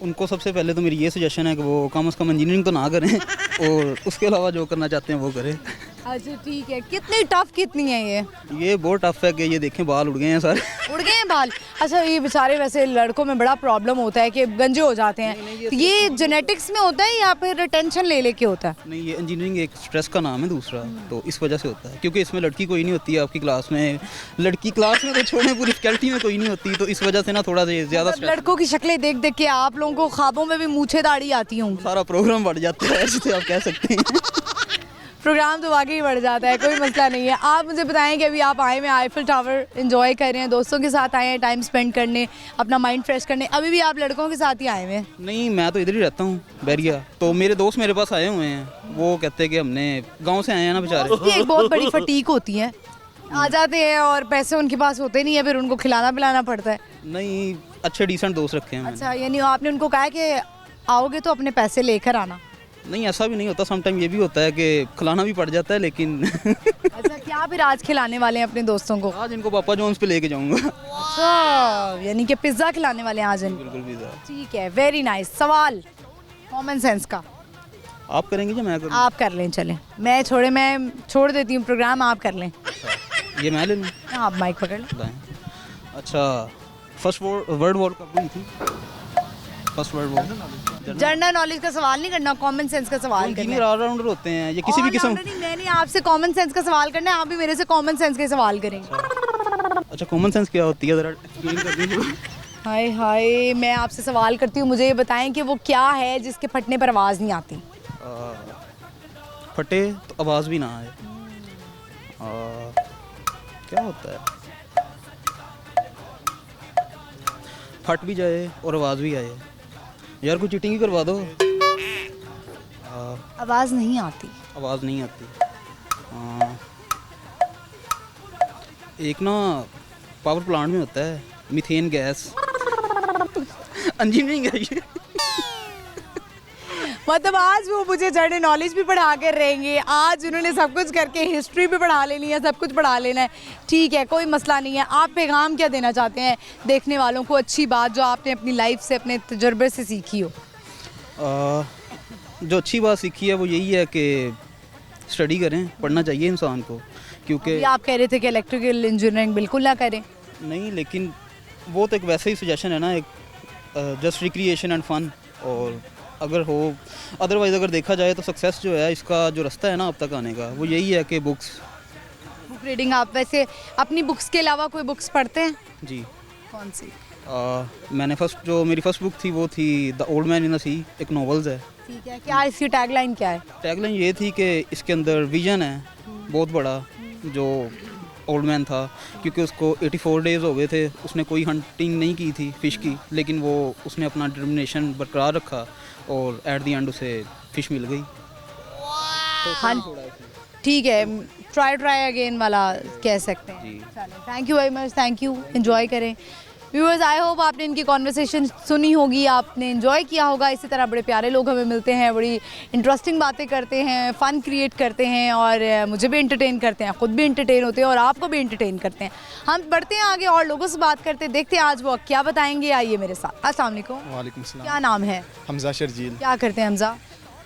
[SPEAKER 6] उनको सबसे पहले तो मेरी ये सजेशन है कि वो कम से कम इंजीनियरिंग तो ना करें और उसके अलावा जो करना चाहते हैं वो करें।
[SPEAKER 1] अच्छा ठीक है, कितनी टफ कितनी है
[SPEAKER 6] ये बहुत टफ है कि ये देखें बाल उड़ गए हैं सारे।
[SPEAKER 1] उड़ गए हैं बाल? अच्छा, ये बेचारे वैसे लड़कों में बड़ा प्रॉब्लम होता है कि गंजे हो जाते हैं, ये जेनेटिक्स में होता है या फिर टेंशन ले लेके होता है?
[SPEAKER 6] नहीं, ये इंजीनियरिंग एक स्ट्रेस का नाम है दूसरा, तो इस वजह से होता है क्योंकि इसमें लड़की कोई नहीं होती है आपकी क्लास में, लड़की क्लास में तो छोड़े पूरी फैकल्टी में कोई नहीं होती, तो इस वजह से ना थोड़ा ज़्यादा
[SPEAKER 1] मतलब लड़कों की शक्लें देख देख के आप लोगों को ख्वाबों में भी मूछे दाढ़ी आती होंगी?
[SPEAKER 6] सारा प्रोग्राम बढ़ जाता है, ऐसे आप कह सकते हैं।
[SPEAKER 1] प्रोग्राम तो वाकई बढ़ जाता है, कोई मसला नहीं है। आप मुझे बताएं कि अभी आप आए हैं आईफिल टावर एंजॉय कर रहे हैं, दोस्तों के साथ आए हैं टाइम स्पेंड करने, अपना माइंड फ्रेश करने, अभी भी आप लड़कों के साथ ही आए हुए हैं?
[SPEAKER 6] नहीं, मैं तो इधर ही रहता हूँ बैरिया, तो मेरे दोस्त मेरे पास आए हुए हैं, वो कहते हैं कि हमने गांव से आए हैं ना बेचारे।
[SPEAKER 1] ये एक बहुत बड़ी फटीक होती है, आ जाते हैं और पैसे उनके पास होते नहीं है, फिर उनको खिलाना पिलाना पड़ता है।
[SPEAKER 6] नहीं, अच्छे डिसेंट दोस्त रखे हैं मैंने।
[SPEAKER 1] अच्छा, यानी आपने उनको कहा है कि आओगे तो अपने पैसे लेकर आना?
[SPEAKER 6] नहीं, ऐसा भी नहीं होता, समटाइम ये भी होता है कि खिलाना भी पड़ जाता है, लेकिन
[SPEAKER 1] अच्छा, क्या फिर आज खिलाने वाले हैं अपने दोस्तों को?
[SPEAKER 6] आज इनको पापा जॉन्स पे लेके जाऊंगा।
[SPEAKER 1] अच्छा, यानी कि पिज्ज़ा खिलाने वाले हैं आज इनको?
[SPEAKER 6] बिल्कुल पिज़्ज़ा।
[SPEAKER 1] ठीक है, वेरी नाइस। सवाल कॉमन सेंस का
[SPEAKER 6] आप करेंगे या मैं करूँ?
[SPEAKER 1] आप कर लें, चलें। मैं छोड़ देती हूँ प्रोग्राम, आप कर लें।
[SPEAKER 6] ये मैं ले लूँ?
[SPEAKER 1] आप माइक पकड़ लें।
[SPEAKER 6] बताएं। अच्छा, फर्स्ट वर्ल्ड वॉर कब हुई थी? First world war.
[SPEAKER 1] General knowledge का सवाल नहीं करना, कॉमन सेंस का सवाल करना है।
[SPEAKER 6] ऑलराउंडर होते हैं ये किसी भी किस्म।
[SPEAKER 1] नहीं, मैंने आपसे कॉमन सेंस का सवाल करना है, आप भी मेरे से कॉमन सेंस के सवाल करेंगे।
[SPEAKER 6] अच्छा, कॉमन सेंस क्या होती है, जरा एक्सप्लेन कर दीजिए।
[SPEAKER 1] हाय हाय, मैं आपसे सवाल करती हूँ, मुझे ये बताएं कि वो क्या है जिसके फटने पर आवाज़ नहीं आती?
[SPEAKER 6] फटे तो आवाज़ भी ना आए। क्या होता है? फट भी जाए और आवाज़ भी आए। यार कोई चीटिंग ही करवा दो।
[SPEAKER 1] आवाज़ नहीं आती।
[SPEAKER 6] आवाज़ नहीं आती। एक ना पावर प्लांट में होता है मीथेन गैस। इंजीनियरिंग है ये।
[SPEAKER 1] मतलब आज वो मुझे जनरल नॉलेज भी पढ़ा कर रहेंगे, आज उन्होंने सब कुछ करके हिस्ट्री भी पढ़ा लेनी है, सब कुछ पढ़ा लेना है। ठीक है, कोई मसला नहीं है। आप पैगाम क्या देना चाहते हैं देखने वालों को, अच्छी बात जो आपने अपनी लाइफ से, अपने तजुर्बे से सीखी हो?
[SPEAKER 6] जो अच्छी बात सीखी है वो यही है कि स्टडी करें, पढ़ना चाहिए इंसान को, क्योंकि
[SPEAKER 1] आप कह रहे थे कि इलेक्ट्रिकल इंजीनियरिंग बिल्कुल ना करें।
[SPEAKER 6] नहीं, लेकिन वो तो एक वैसे ही सजेशन है ना, एक जस्ट रिक्रिएशन एंड फन, और अगर हो अदरवाइज़ अगर देखा जाए तो सक्सेस जो है इसका जो रास्ता है ना अब तक आने का, वो यही है कि बुक
[SPEAKER 1] रीडिंग। आप वैसे अपनी बुक्स के अलावा कोई बुक्स पढ़ते हैं?
[SPEAKER 6] जी।
[SPEAKER 1] कौन सी?
[SPEAKER 6] मैंने मेरी फर्स्ट बुक थी वो थी the old man in the sea, एक नॉवेल्स है।
[SPEAKER 1] ठीक है, क्या इसकी टैगलाइन क्या है?
[SPEAKER 6] टैगलाइन ये थी कि इसके अंदर विजन है बहुत बड़ा, जो ओल्ड मैन था, क्योंकि उसको 84 डेज़ हो गए थे, उसने कोई हंटिंग नहीं की थी फ़िश की, लेकिन वो उसने अपना डिटर्मिनेशन बरकरार रखा और एट द एंड उसे फ़िश मिल गई।
[SPEAKER 1] हाँ, ठीक है, ट्राई अगेन वाला कह सकते हैं। Thank you very much, thank you, enjoy करें। व्यूअर्स, आई होप आपने इनकी कॉन्वर्सेशन सुनी होगी, आपने एंजॉय किया होगा। इसी तरह बड़े प्यारे लोग हमें मिलते हैं, बड़ी इंटरेस्टिंग बातें करते हैं, फ़न क्रिएट करते हैं और मुझे भी इंटरटेन करते हैं, ख़ुद भी इंटरटेन होते हैं और आपको भी इंटरटेन करते हैं। हम बढ़ते हैं आगे और लोगों से बात करते हैं, देखते हैं आज वो क्या बताएंगे। आइए मेरे साथ। अस्सलाम वालेकुम।
[SPEAKER 7] वालेकुम सलाम।
[SPEAKER 1] क्या नाम है?
[SPEAKER 7] हमजा शर्जील।
[SPEAKER 1] क्या करते हैं हमजा?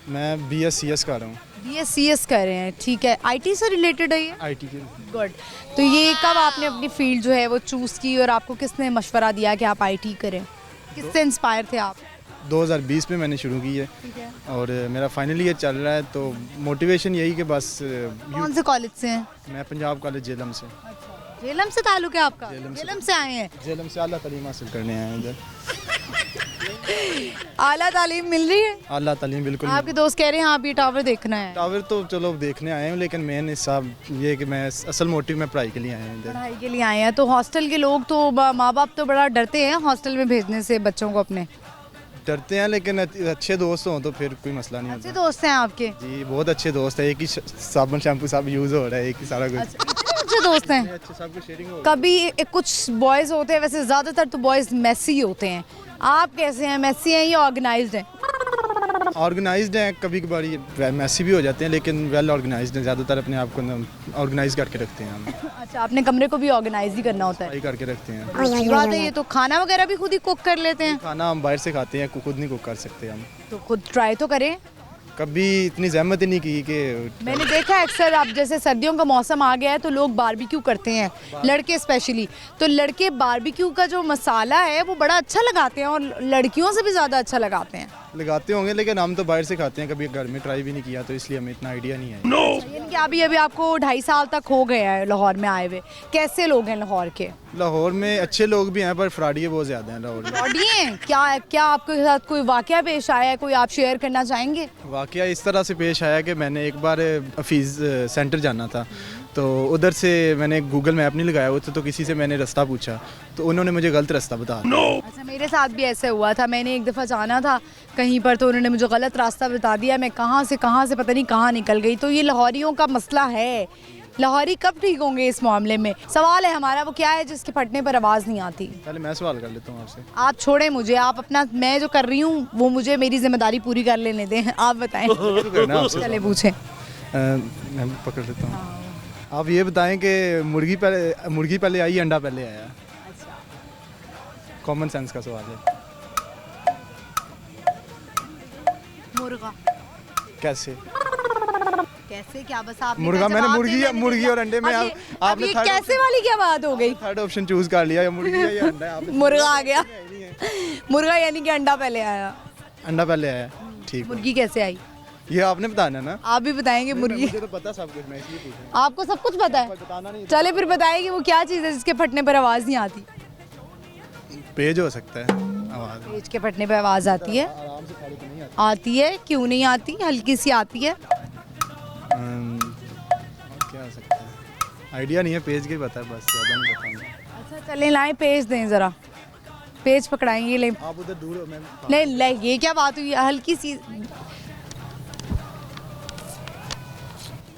[SPEAKER 7] मैं BScs कर रहा हूँ।
[SPEAKER 1] BScs कर रहे हैं, ठीक है। IT से रिलेटेड है ये?
[SPEAKER 7] IT के।
[SPEAKER 1] गुड। तो ये कब आपने अपनी फील्ड जो है वो चूज़ की और आपको किसने मशवरा दिया कि आप IT करें? किससे इंस्पायर थे आप?
[SPEAKER 7] 2020 में मैंने शुरू की है,
[SPEAKER 1] ठीक है।
[SPEAKER 7] और मेरा फाइनल ईयर चल रहा है, तो मोटिवेशन यही कि बस
[SPEAKER 1] कौन से कॉलेज से हैं?
[SPEAKER 7] मैं पंजाब कॉलेज झेलम से।
[SPEAKER 1] झेलम से ताल्लुक है आपका? झेलम से आए हैं?
[SPEAKER 7] झेलम से आला तालीम हासिल करने आए हैं इधर।
[SPEAKER 1] आला तालीम मिल रही है?
[SPEAKER 7] आला तालीम बिल्कुल।
[SPEAKER 1] आपके दोस्त कह रहे हैं आप ये टावर देखना है।
[SPEAKER 7] टावर तो चलो देखने आए हैं, लेकिन मेन हिस्सा ये है कि मैं असल मोटिव में पढ़ाई के लिए आए हैं इधर।
[SPEAKER 1] पढ़ाई के लिए आए हैं। तो हॉस्टल के लोग तो माँ बाप तो बड़ा डरते हैं हॉस्टल में भेजने से बच्चों को अपने?
[SPEAKER 7] डरते हैं, लेकिन अच्छे दोस्त हों तो फिर कोई मसला नहीं
[SPEAKER 1] अच्छे
[SPEAKER 7] होता।
[SPEAKER 1] दोस्त हैं आपके?
[SPEAKER 7] जी, बहुत अच्छे दोस्त है। एक ही साबुन शैम्पू सब यूज़ हो रहा है, एक ही सारा कुछ।
[SPEAKER 1] इतने अच्छे दोस्त हैं?
[SPEAKER 7] अच्छे सब कुछ शेयरिंग हो।
[SPEAKER 1] कभी कुछ बॉयज़ होते हैं, वैसे ज़्यादातर तो बॉयज़ मेसी होते हैं, आप कैसे हैं? मेसी हैं या ऑर्गेनाइज्ड हैं?
[SPEAKER 7] ऑर्गेनाइज्ड हैं, कभी कभार मैसी भी हो जाते हैं, लेकिन वेल ऑर्गेनाइज्ड हैं, ज़्यादातर अपने आप को ऑर्गेनाइज करके रखते हैं हम।
[SPEAKER 1] अच्छा, अपने कमरे को भी ऑर्गेनाइज ही करना होता है।
[SPEAKER 7] सफाई करके रखते हैं।
[SPEAKER 1] अच्छी बात है ये तो। खाना वगैरह भी खुद ही कुक कर लेते हैं?
[SPEAKER 7] खाना हम बाहर से खाते हैं, खुद नहीं कुक कर सकते हम।
[SPEAKER 1] तो खुद ट्राई तो करें।
[SPEAKER 7] कभी इतनी जहमत ही नहीं की कि
[SPEAKER 1] मैंने देखा है अक्सर, अब जैसे सर्दियों का मौसम आ गया है तो लोग बारबेक्यू करते हैं, लड़के स्पेशली। तो लड़के बारबेक्यू का जो मसाला है वो बड़ा अच्छा लगाते हैं और लड़कियों से भी ज़्यादा अच्छा लगाते हैं।
[SPEAKER 7] लगाते होंगे, लेकिन हम तो बाहर से खाते हैं, कभी घर में ट्राई भी नहीं किया, तो इसलिए हमें इतना आइडिया नहीं है।
[SPEAKER 1] यानी कि अभी आपको 2.5 साल तक हो गया है लाहौर में आए हुए। कैसे लोग हैं लाहौर के?
[SPEAKER 7] लाहौर में अच्छे लोग भी हैं, पर फ्रॉडिये बहुत ज़्यादा हैं लाहौर में।
[SPEAKER 1] ऑडी हैं क्या आपके साथ कोई वाकया पेश आया है, कोई आप शेयर करना चाहेंगे?
[SPEAKER 7] वाकया इस तरह से पेश आया कि मैंने एक बार हफीज़ सेंटर जाना था, तो उधर से मैंने गूगल मैप नहीं लगाया हुआ था, तो किसी से मैंने रास्ता पूछा तो उन्होंने मुझे गलत रास्ता बताया।
[SPEAKER 1] अच्छा, मेरे साथ भी ऐसे हुआ था। मैंने एक दफ़ा जाना था कहीं पर तो उन्होंने मुझे गलत रास्ता बता दिया। मैं कहाँ से पता नहीं कहाँ निकल गई। तो ये लाहौरियों का मसला है। लाहौरी कब ठीक होंगे इस मामले में? सवाल है हमारा, वो क्या है जिसके फटने पर आवाज़ नहीं आती?
[SPEAKER 7] पहले मैं सवाल कर लेता हूँ आपसे।
[SPEAKER 1] आप छोड़ें मुझे, आप अपना, मैं जो कर रही हूँ वो मुझे मेरी जिम्मेदारी पूरी कर लेने दें। आप बताएं। चले पूछें।
[SPEAKER 7] मैं पकड़ लेता हूँ। आप ये बताएं कि मुर्गी पहले आई, अंडा पहले आया? कॉमन सेंस का सवाल है।
[SPEAKER 1] मुर्गा।
[SPEAKER 7] कैसे
[SPEAKER 1] क्या? बस आप
[SPEAKER 7] मुर्गा, मैंने मुर्गी और अंडे में आपने
[SPEAKER 1] कैसे वाली क्या बात हो गई?
[SPEAKER 7] थर्ड ऑप्शन चूज कर लिया, या मुर्गी है या अंडा है।
[SPEAKER 1] मुर्गा आ गया। मुर्गा यानी कि अंडा पहले आया।
[SPEAKER 7] अंडा पहले आया, ठीक।
[SPEAKER 1] मुर्गी कैसे आई?
[SPEAKER 7] ये आपने बताना ना।
[SPEAKER 1] आप भी बताएंगे। मुर्गी
[SPEAKER 7] मुझे तो पता सब कुछ, मैं इसलिए पूछ रहा
[SPEAKER 1] आपको सब कुछ पता है?
[SPEAKER 7] बताना नहीं।
[SPEAKER 1] चले फिर बताइए कि वो क्या चीज़ है जिसके फटने पर आवाज़ नहीं आती?
[SPEAKER 7] पेज हो सकता है आवाज।
[SPEAKER 1] पेज के फटने पर आवाज़ आती है?
[SPEAKER 7] आराम से खड़ी तो नहीं
[SPEAKER 1] आती है। क्यों नहीं आती? हल्की सी आती है।
[SPEAKER 7] क्या हो सकता है? आइडिया नहीं है, पेज के पता है बस, ज़्यादा नहीं बताऊंगा।
[SPEAKER 1] अच्छा चलें, लाएं पेज दें ज़रा। पेज पकड़ाएंगे ले।
[SPEAKER 7] आप उधर दूर हो, मैं
[SPEAKER 1] नहीं, ये क्या बात हुई? हल्की सी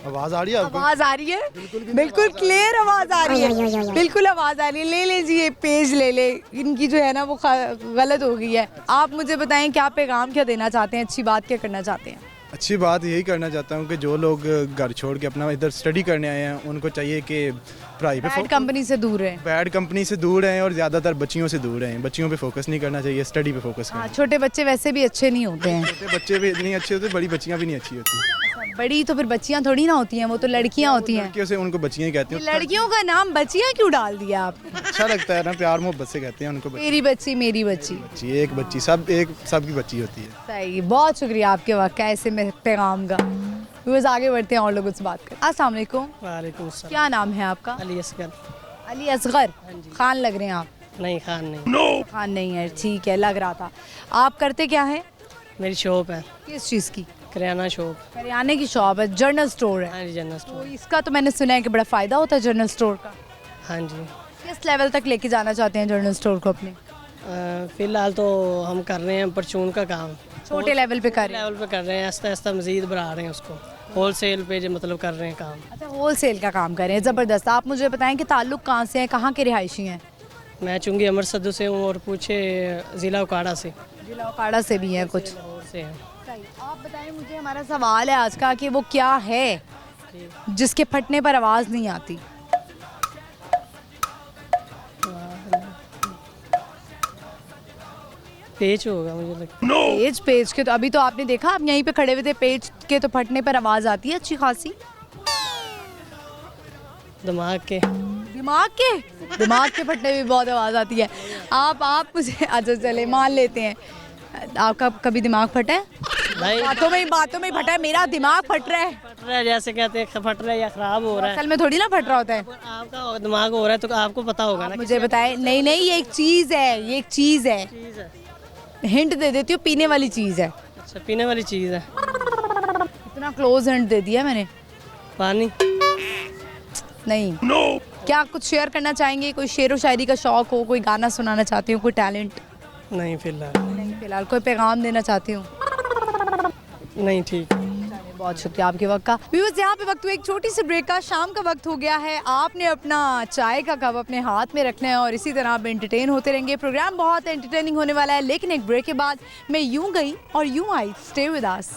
[SPEAKER 7] आवाज आ रही है आपको?
[SPEAKER 1] आवाज आ रही है, बिल्कुल क्लियर आवाज आ रही है, बिल्कुल आवाज आ रही है। ले लीजिए पेज, ले इनकी जो है ना वो गलत हो गई है। आप मुझे बताएं क्या पैगाम क्या देना चाहते हैं, अच्छी बात क्या करना चाहते हैं?
[SPEAKER 7] अच्छी बात यही करना चाहता हूँ कि जो लोग घर छोड़ के अपना इधर स्टडी करने आए हैं, उनको चाहिए कि पढ़ाई पे
[SPEAKER 1] बैड कंपनी से दूर रहें।
[SPEAKER 7] बैड कंपनी से दूर रहें और ज़्यादातर बच्चियों से दूर रहें। बच्चियों पे फोकस नहीं करना चाहिए, स्टडी पे फोकस
[SPEAKER 1] हाँ,
[SPEAKER 7] करना।
[SPEAKER 1] छोटे बच्चे वैसे भी अच्छे नहीं होते हैं।
[SPEAKER 7] छोटे बच्चे भी नहीं अच्छे होते, बड़ी बच्चियाँ भी नहीं अच्छी होती।
[SPEAKER 1] बड़ी तो फिर बच्चियां थोड़ी ना होती हैं, वो तो लड़कियां होती हैं।
[SPEAKER 7] लड़कियों से उनको बच्चियाँ ही कहते हैं।
[SPEAKER 1] लड़कियों का नाम बच्चियां क्यों डाल दिया आपने?
[SPEAKER 7] अच्छा लगता है ना, प्यार मोहब्बत से कहते हैं उनको।
[SPEAKER 1] मेरी बच्ची, मेरी बच्ची।
[SPEAKER 7] बच्ची, एक बच्ची, सबकी बच्ची होती है।
[SPEAKER 1] सही, बहुत शुक्रिया आपके वाक़या ऐसे में पैगाम का। बस आगे बढ़ते हैं और लोगों से बात करें। अस्सलाम वालेकुम।
[SPEAKER 8] वालेकुम सलाम।
[SPEAKER 1] क्या नाम है आपका?
[SPEAKER 8] अली असगर।
[SPEAKER 1] अली असगर। खान लग रहे हैं आप।
[SPEAKER 8] नहीं, खान नहीं।
[SPEAKER 1] खान नहीं है, ठीक है, लग रहा था। आप करते क्या है?
[SPEAKER 8] मेरी शॉप है,
[SPEAKER 1] किस चीज़ की?
[SPEAKER 8] किराना शॉप।
[SPEAKER 1] करियाने की शॉप है, जनरल स्टोर है।
[SPEAKER 8] हाँ जी, जनरल
[SPEAKER 1] तो
[SPEAKER 8] स्टोर।
[SPEAKER 1] इसका तो मैंने सुना है कि बड़ा फ़ायदा होता है जनरल स्टोर का।
[SPEAKER 8] हाँ जी।
[SPEAKER 1] किस लेवल तक लेके जाना चाहते हैं जनरल स्टोर को अपने?
[SPEAKER 8] फ़िलहाल तो हम कर रहे हैं परचून का काम,
[SPEAKER 1] छोटे लेवल पे कर रहे हैं।
[SPEAKER 8] लेवल पे कर रहे हैं, आस्ता आस्ता मज़ीद बढ़ा रहे हैं उसको, होलसेल पे जो मतलब कर रहे हैं काम।
[SPEAKER 1] अच्छा, होलसेल का काम कर रहे हैं, ज़बरदस्त। आप मुझे बताएं कि ताल्लुक़ कहाँ से है, कहाँ के रिहायशी हैं?
[SPEAKER 8] मैं चुंगी अमर सद्दू से हूँ और पूछे ज़िला उकाड़ा से।
[SPEAKER 1] जिला उकाड़ा से भी हैं कुछ।
[SPEAKER 8] लाहौर से हैं।
[SPEAKER 1] सही। आप बताएं मुझे, हमारा सवाल है आज का कि वो क्या है जिसके फटने पर आवाज़ नहीं आती?
[SPEAKER 8] पेच होगा मुझे लगता है।
[SPEAKER 1] पेज के तो अभी तो आपने देखा, आप यहीं पे खड़े हुए थे, पेज के तो फटने पर आवाज़ आती है अच्छी खासी।
[SPEAKER 8] दिमाग के
[SPEAKER 1] दिमाग के फटने भी बहुत आवाज़ आती है। आप मुझे अच्छा चले मान लेते हैं, आपका कभी दिमाग फटा है?
[SPEAKER 8] नहीं,
[SPEAKER 1] बातों में फटा है। मेरा दिमाग फट रहा है।
[SPEAKER 8] फट रहा है, जैसे कहते हैं फट रहा है या ख़राब हो रहा है।
[SPEAKER 1] असल में थोड़ी ना फट रहा होता है।
[SPEAKER 8] आपका दिमाग हो रहा है तो आपको पता होगा ना।
[SPEAKER 1] मुझे बताएं। नहीं, ये एक चीज़ है, ये एक चीज़ है।
[SPEAKER 8] चीज़ है।
[SPEAKER 1] हिंट दे देती हूँ, पीने वाली चीज़ है।
[SPEAKER 8] अच्छा, पीने वाली चीज़ है।
[SPEAKER 1] इतना क्लोज हिंट दे दिया मैंने।
[SPEAKER 8] पानी।
[SPEAKER 1] नहीं। क्या कुछ शेयर करना चाहेंगे? कोई शेर व शायरी का शौक हो, कोई गाना सुनाना चाहती हूँ, कोई टैलेंट?
[SPEAKER 8] नहीं, फिलहाल
[SPEAKER 1] नहीं, फिलहाल कोई पैगाम देना चाहती हूँ?
[SPEAKER 8] नहीं। ठीक।
[SPEAKER 1] बहुत शुक्रिया आपके वक्त का। व्यूअर्स, यहाँ पे वक्त हुआ एक छोटी सी ब्रेक का, शाम का वक्त हो गया है। आपने अपना चाय का कप अपने हाथ में रखना है और इसी तरह आप एंटरटेन होते रहेंगे। प्रोग्राम बहुत एंटरटेनिंग होने वाला है, लेकिन एक ब्रेक के बाद मैं यूं गई और यूं आई। Stay with us.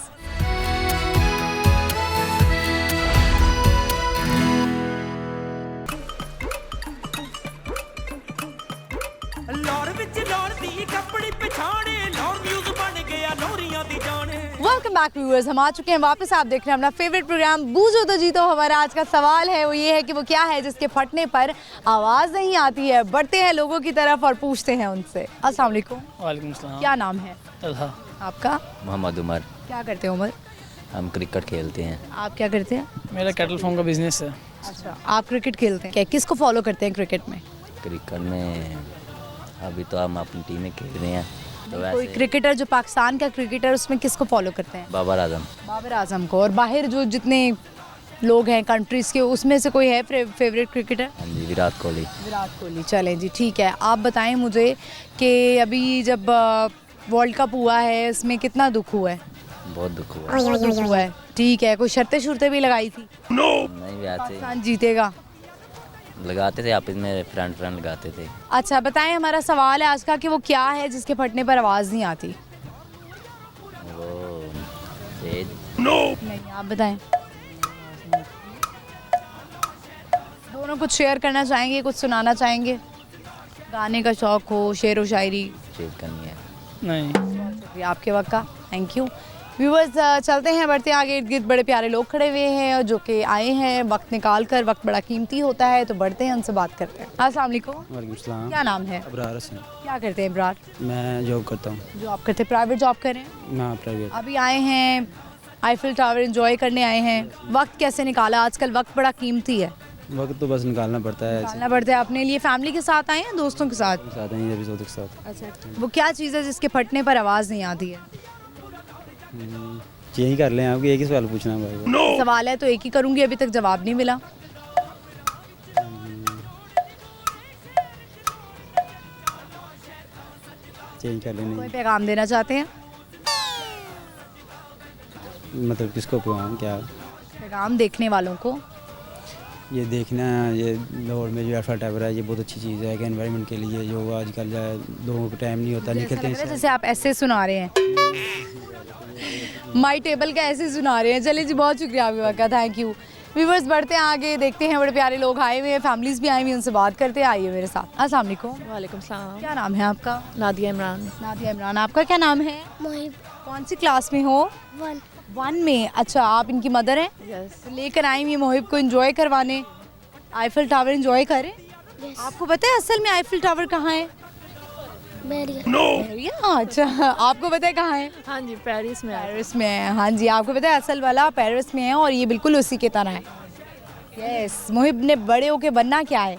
[SPEAKER 1] Welcome back viewers, हम आ चुके हैं वापस। आप देख रहे हैं अपना फेवरेट प्रोग्राम बूझो तो जीतो। हमारा आज का सवाल है वो ये है कि वो क्या है जिसके फटने पर आवाज़ नहीं आती है। बढ़ते हैं लोगों की तरफ और पूछते हैं उनसे। अस्सलाम वालेकुम।
[SPEAKER 8] वालेकुम सलाम।
[SPEAKER 1] क्या नाम है
[SPEAKER 8] तलहा।
[SPEAKER 1] आपका?
[SPEAKER 9] मोहम्मद उमर।
[SPEAKER 1] क्या करते हैं उमर?
[SPEAKER 9] हम क्रिकेट खेलते हैं।
[SPEAKER 1] आप क्या करते हैं?
[SPEAKER 8] मेरा कैटल फार्म का बिजनेस है।
[SPEAKER 1] अच्छा, आप क्रिकेट खेलते हैं। क्या किसको फॉलो करते हैं क्रिकेट में?
[SPEAKER 9] क्रिकेट में अभी तो हम अपनी टीम में खेल रहे हैं, तो
[SPEAKER 1] कोई
[SPEAKER 9] वैसे
[SPEAKER 1] क्रिकेटर जो पाकिस्तान का क्रिकेटर, उसमें किसको फॉलो करते हैं?
[SPEAKER 9] बाबर आजम।
[SPEAKER 1] बाबर आजम को। और बाहर जो जितने लोग हैं कंट्रीज़ के, उसमें से कोई है फेवरेट क्रिकेटर?
[SPEAKER 9] हाँ जी, विराट कोहली।
[SPEAKER 1] विराट कोहली। चलें जी, ठीक है। आप बताएं मुझे कि अभी जब वर्ल्ड कप हुआ है उसमें कितना दुख हुआ है?
[SPEAKER 9] बहुत दुख हुआ।
[SPEAKER 1] बहुत दुख हुआ है। ठीक है, कोई शर्तें शुरतें भी लगाई थी?
[SPEAKER 9] नहीं, वैसे
[SPEAKER 1] पाकिस्तान जीतेगा
[SPEAKER 9] लगाते थे, आपस में फ्रेंड लगाते थे।
[SPEAKER 1] अच्छा, बताएं हमारा सवाल है आज का कि वो क्या है जिसके फटने पर आवाज़ नहीं आती?
[SPEAKER 9] वो तेज।
[SPEAKER 1] नहीं, आप बताएं। दोनों कुछ शेयर करना चाहेंगे, कुछ सुनाना चाहेंगे? गाने का शौक हो, शेर व शायरी?
[SPEAKER 9] चेक करनी है।
[SPEAKER 8] नहीं।
[SPEAKER 1] आपके वक्त का थैंक यू। व्यूवर्स, चलते हैं, बढ़ते हैं आगे। इर्द गिर्द बड़े प्यारे लोग खड़े हुए हैं और जो कि आए हैं वक्त निकाल कर। वक्त बड़ा कीमती होता है, तो बढ़ते हैं उनसे बात करते हैं। अस्सलाम वालेकुम।
[SPEAKER 6] वालेकुम सलाम।
[SPEAKER 1] क्या नाम है?
[SPEAKER 6] अबरार हसन।
[SPEAKER 1] क्या करते हैं इब्रार?
[SPEAKER 6] मैं जॉब करता हूँ।
[SPEAKER 1] जॉब करते हैं, प्राइवेट जॉब कर रहे हैं?
[SPEAKER 6] मैं प्राइवेट।
[SPEAKER 1] अभी आए हैं आईफिल टावर एंजॉय करने आए हैं। वक्त कैसे निकाला? आजकल वक्त बड़ा कीमती है।
[SPEAKER 6] वक्त तो बस निकालना पड़ता है।
[SPEAKER 1] निकालना पड़ता है। अपने लिए फैमिली के साथ आए हैं, दोस्तों के साथ?
[SPEAKER 6] साथ हैं अभी दोस्तों के साथ।
[SPEAKER 1] अच्छा, वो क्या चीज़ है जिसके फटने पर आवाज़ नहीं आती है?
[SPEAKER 6] यही कर लें, आपको एक ही सवाल पूछना है।
[SPEAKER 1] सवाल है तो एक ही करूँगी, अभी तक जवाब नहीं मिला।
[SPEAKER 6] यही कर लें।
[SPEAKER 1] कोई पैगाम देना चाहते हैं?
[SPEAKER 6] मतलब किसको पैगाम? क्या
[SPEAKER 1] पैगाम देखने वालों को?
[SPEAKER 6] ये देखना, ये लाहौर में जो एफर्ट टावर है, ये बहुत अच्छी चीज़ है कि एनवायरनमेंट के लिए। जो आजकल लोगों को टाइम नहीं होता, निकलते हैं।
[SPEAKER 1] जैसे आप ऐसे सुना रहे हैं, माई टेबल का ऐसे सुना रहे हैं। चलिए जी, बहुत शुक्रिया आपका, थैंक यू। व्यूवर्स, बढ़ते हैं आगे, देखते हैं बड़े प्यारे लोग आए हुए हैं, फैमिलीज भी आई हुई हैं, उनसे बात करते हैं। आइए मेरे साथ। अस्सलाम वालेकुम।
[SPEAKER 10] वालेकुम सलाम।
[SPEAKER 1] क्या नाम है आपका?
[SPEAKER 10] नादिया इमरान।
[SPEAKER 1] नादिया इमरान। आपका क्या नाम है?
[SPEAKER 5] मोहिब।
[SPEAKER 1] कौन सी क्लास में हो? 1 में। अच्छा, आप इनकी मदर हैं?
[SPEAKER 10] यस।
[SPEAKER 1] लेकर आई हुई मोहिब को एंजॉय करवाने, आईफिल टावर एंजॉय करें। आपको पता है असल में आईफिल टावर कहाँ है? बैरिया। अच्छा, आपको पता है कहाँ है?
[SPEAKER 10] हाँ जी, पेरिस में।
[SPEAKER 1] पेरिस में है। हाँ जी, आपको पता है असल वाला पेरिस में है और ये बिल्कुल उसी की तरह है। यस। मोहिब ने बड़े होके बनना क्या है?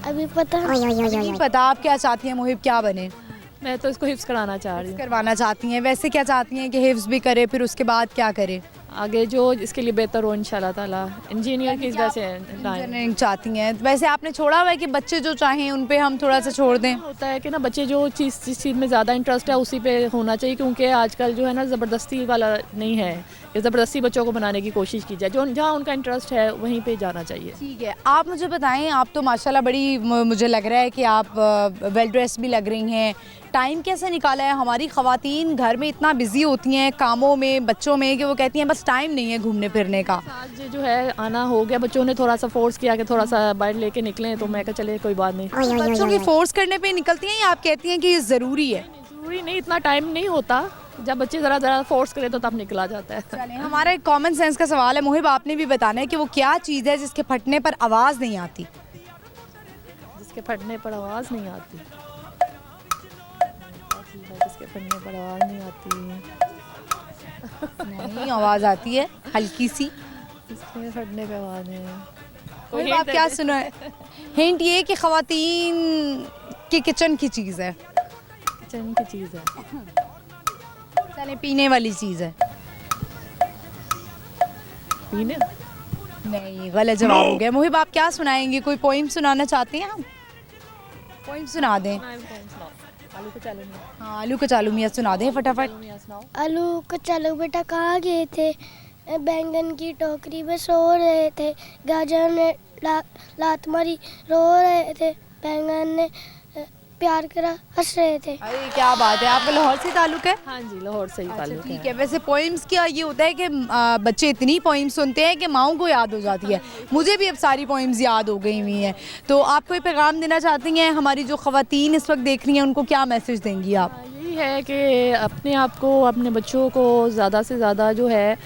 [SPEAKER 5] अभी पता
[SPEAKER 1] नहीं पता। आप क्या चाहती हैं मोहिब क्या बने?
[SPEAKER 10] मैं तो इसको हिफ्स कराना चाह रही हूँ।
[SPEAKER 1] करवाना चाहती हैं। वैसे क्या चाहती हैं कि हिफ्स भी करे, फिर उसके बाद क्या करे?
[SPEAKER 10] आगे जो इसके लिए बेहतर हो इंशाल्लाह ताला। इंजीनियर की वजह
[SPEAKER 1] इंजीनियरिंग चाहती हैं। वैसे आपने छोड़ा हुआ है कि बच्चे जो चाहें उन पे हम थोड़ा सा छोड़ दें?
[SPEAKER 10] होता है कि ना, बच्चे जो जिस चीज़ में ज़्यादा इंटरेस्ट है उसी पे होना चाहिए, क्योंकि आजकल जो है ना ज़बरदस्ती वाला नहीं है कि ज़बरदस्ती बच्चों को बनाने की कोशिश की जाए। जो जहाँ उनका इंटरेस्ट है वहीं पे जाना चाहिए।
[SPEAKER 1] ठीक है। आप मुझे बताएं, आप तो माशाल्लाह बड़ी, मुझे लग रहा है कि आप वेल ड्रेस भी लग रही हैं। टाइम कैसे निकाला है? हमारी ख़वातीन घर में इतना बिजी होती हैं कामों में, बच्चों में, कि वो कहती हैं बस टाइम नहीं है घूमने फिरने का।
[SPEAKER 10] आज जो है आना हो गया, बच्चों ने थोड़ा सा फोर्स किया कि थोड़ा सा बाहर लेके निकलें, तो मैं कहा चले कोई बात नहीं।
[SPEAKER 1] बच्चों की फोर्स करने पे निकलती हैं या आप कहती हैं कि ये ज़रूरी है?
[SPEAKER 10] ज़रूरी नहीं, इतना टाइम नहीं होता। जब बच्चे ज़रा फोर्स करें तो तब निकला जाता है।
[SPEAKER 1] चलें, हमारा एक कॉमन सेंस का सवाल है मोहिब, आपने भी बताना है कि वो क्या चीज़ है जिसके फटने पर आवाज़ नहीं आती?
[SPEAKER 10] जिसके फटने पर आवाज़ नहीं आती? जिसके फटने पर आवाज़ नहीं आती?
[SPEAKER 1] नहीं, आवाज़ आती है हल्की सी।
[SPEAKER 10] जिसके फटने पर आवाज़ नहीं।
[SPEAKER 1] मोहिब, आप क्या सुना है? हिंट ये कि ख़वातीन के किचन की चीज़ है।
[SPEAKER 10] किचन की चीज़ है।
[SPEAKER 1] चलें, पीने वाली चीज़ है।
[SPEAKER 10] पीने?
[SPEAKER 1] नहीं, गलत जवाब हो गया। मोहिब, आप क्या सुनाएंगे? कोई पोइम सुनाना चाहते हैं? हम पोइम सुना दें।
[SPEAKER 10] आलू कचालू मियाँ।
[SPEAKER 1] हाँ, आलू कचालू मियाँ सुना दें फटाफट।
[SPEAKER 10] मियाँ सुनाओ।
[SPEAKER 5] आलू कचालू बेटा कहाँ गए थे? बैंगन की टोकरी में सो रहे थे। गाजर ने लात मारी रो रहे थे। बैंगन ने प्यार करा हंस रहे थे।
[SPEAKER 1] अरे क्या बात है, आपका लाहौर से ताल्लुक है?
[SPEAKER 10] हाँ जी, लाहौर से ही ताल्लुक
[SPEAKER 1] ठीक है। वैसे पोइम्स का ये होता है कि बच्चे इतनी पोइम्स सुनते हैं कि माओं को याद हो जाती है। मुझे भी अब सारी पोइम्स याद हो गई हुई हैं। तो आप कोई पैगाम देना चाहती हैं हमारी जो ख़वातीन इस वक्त देख रही हैं, उनको क्या मैसेज देंगी आप?
[SPEAKER 10] यही है कि अपने आप को, अपने बच्चों को ज़्यादा से ज़्यादा जो है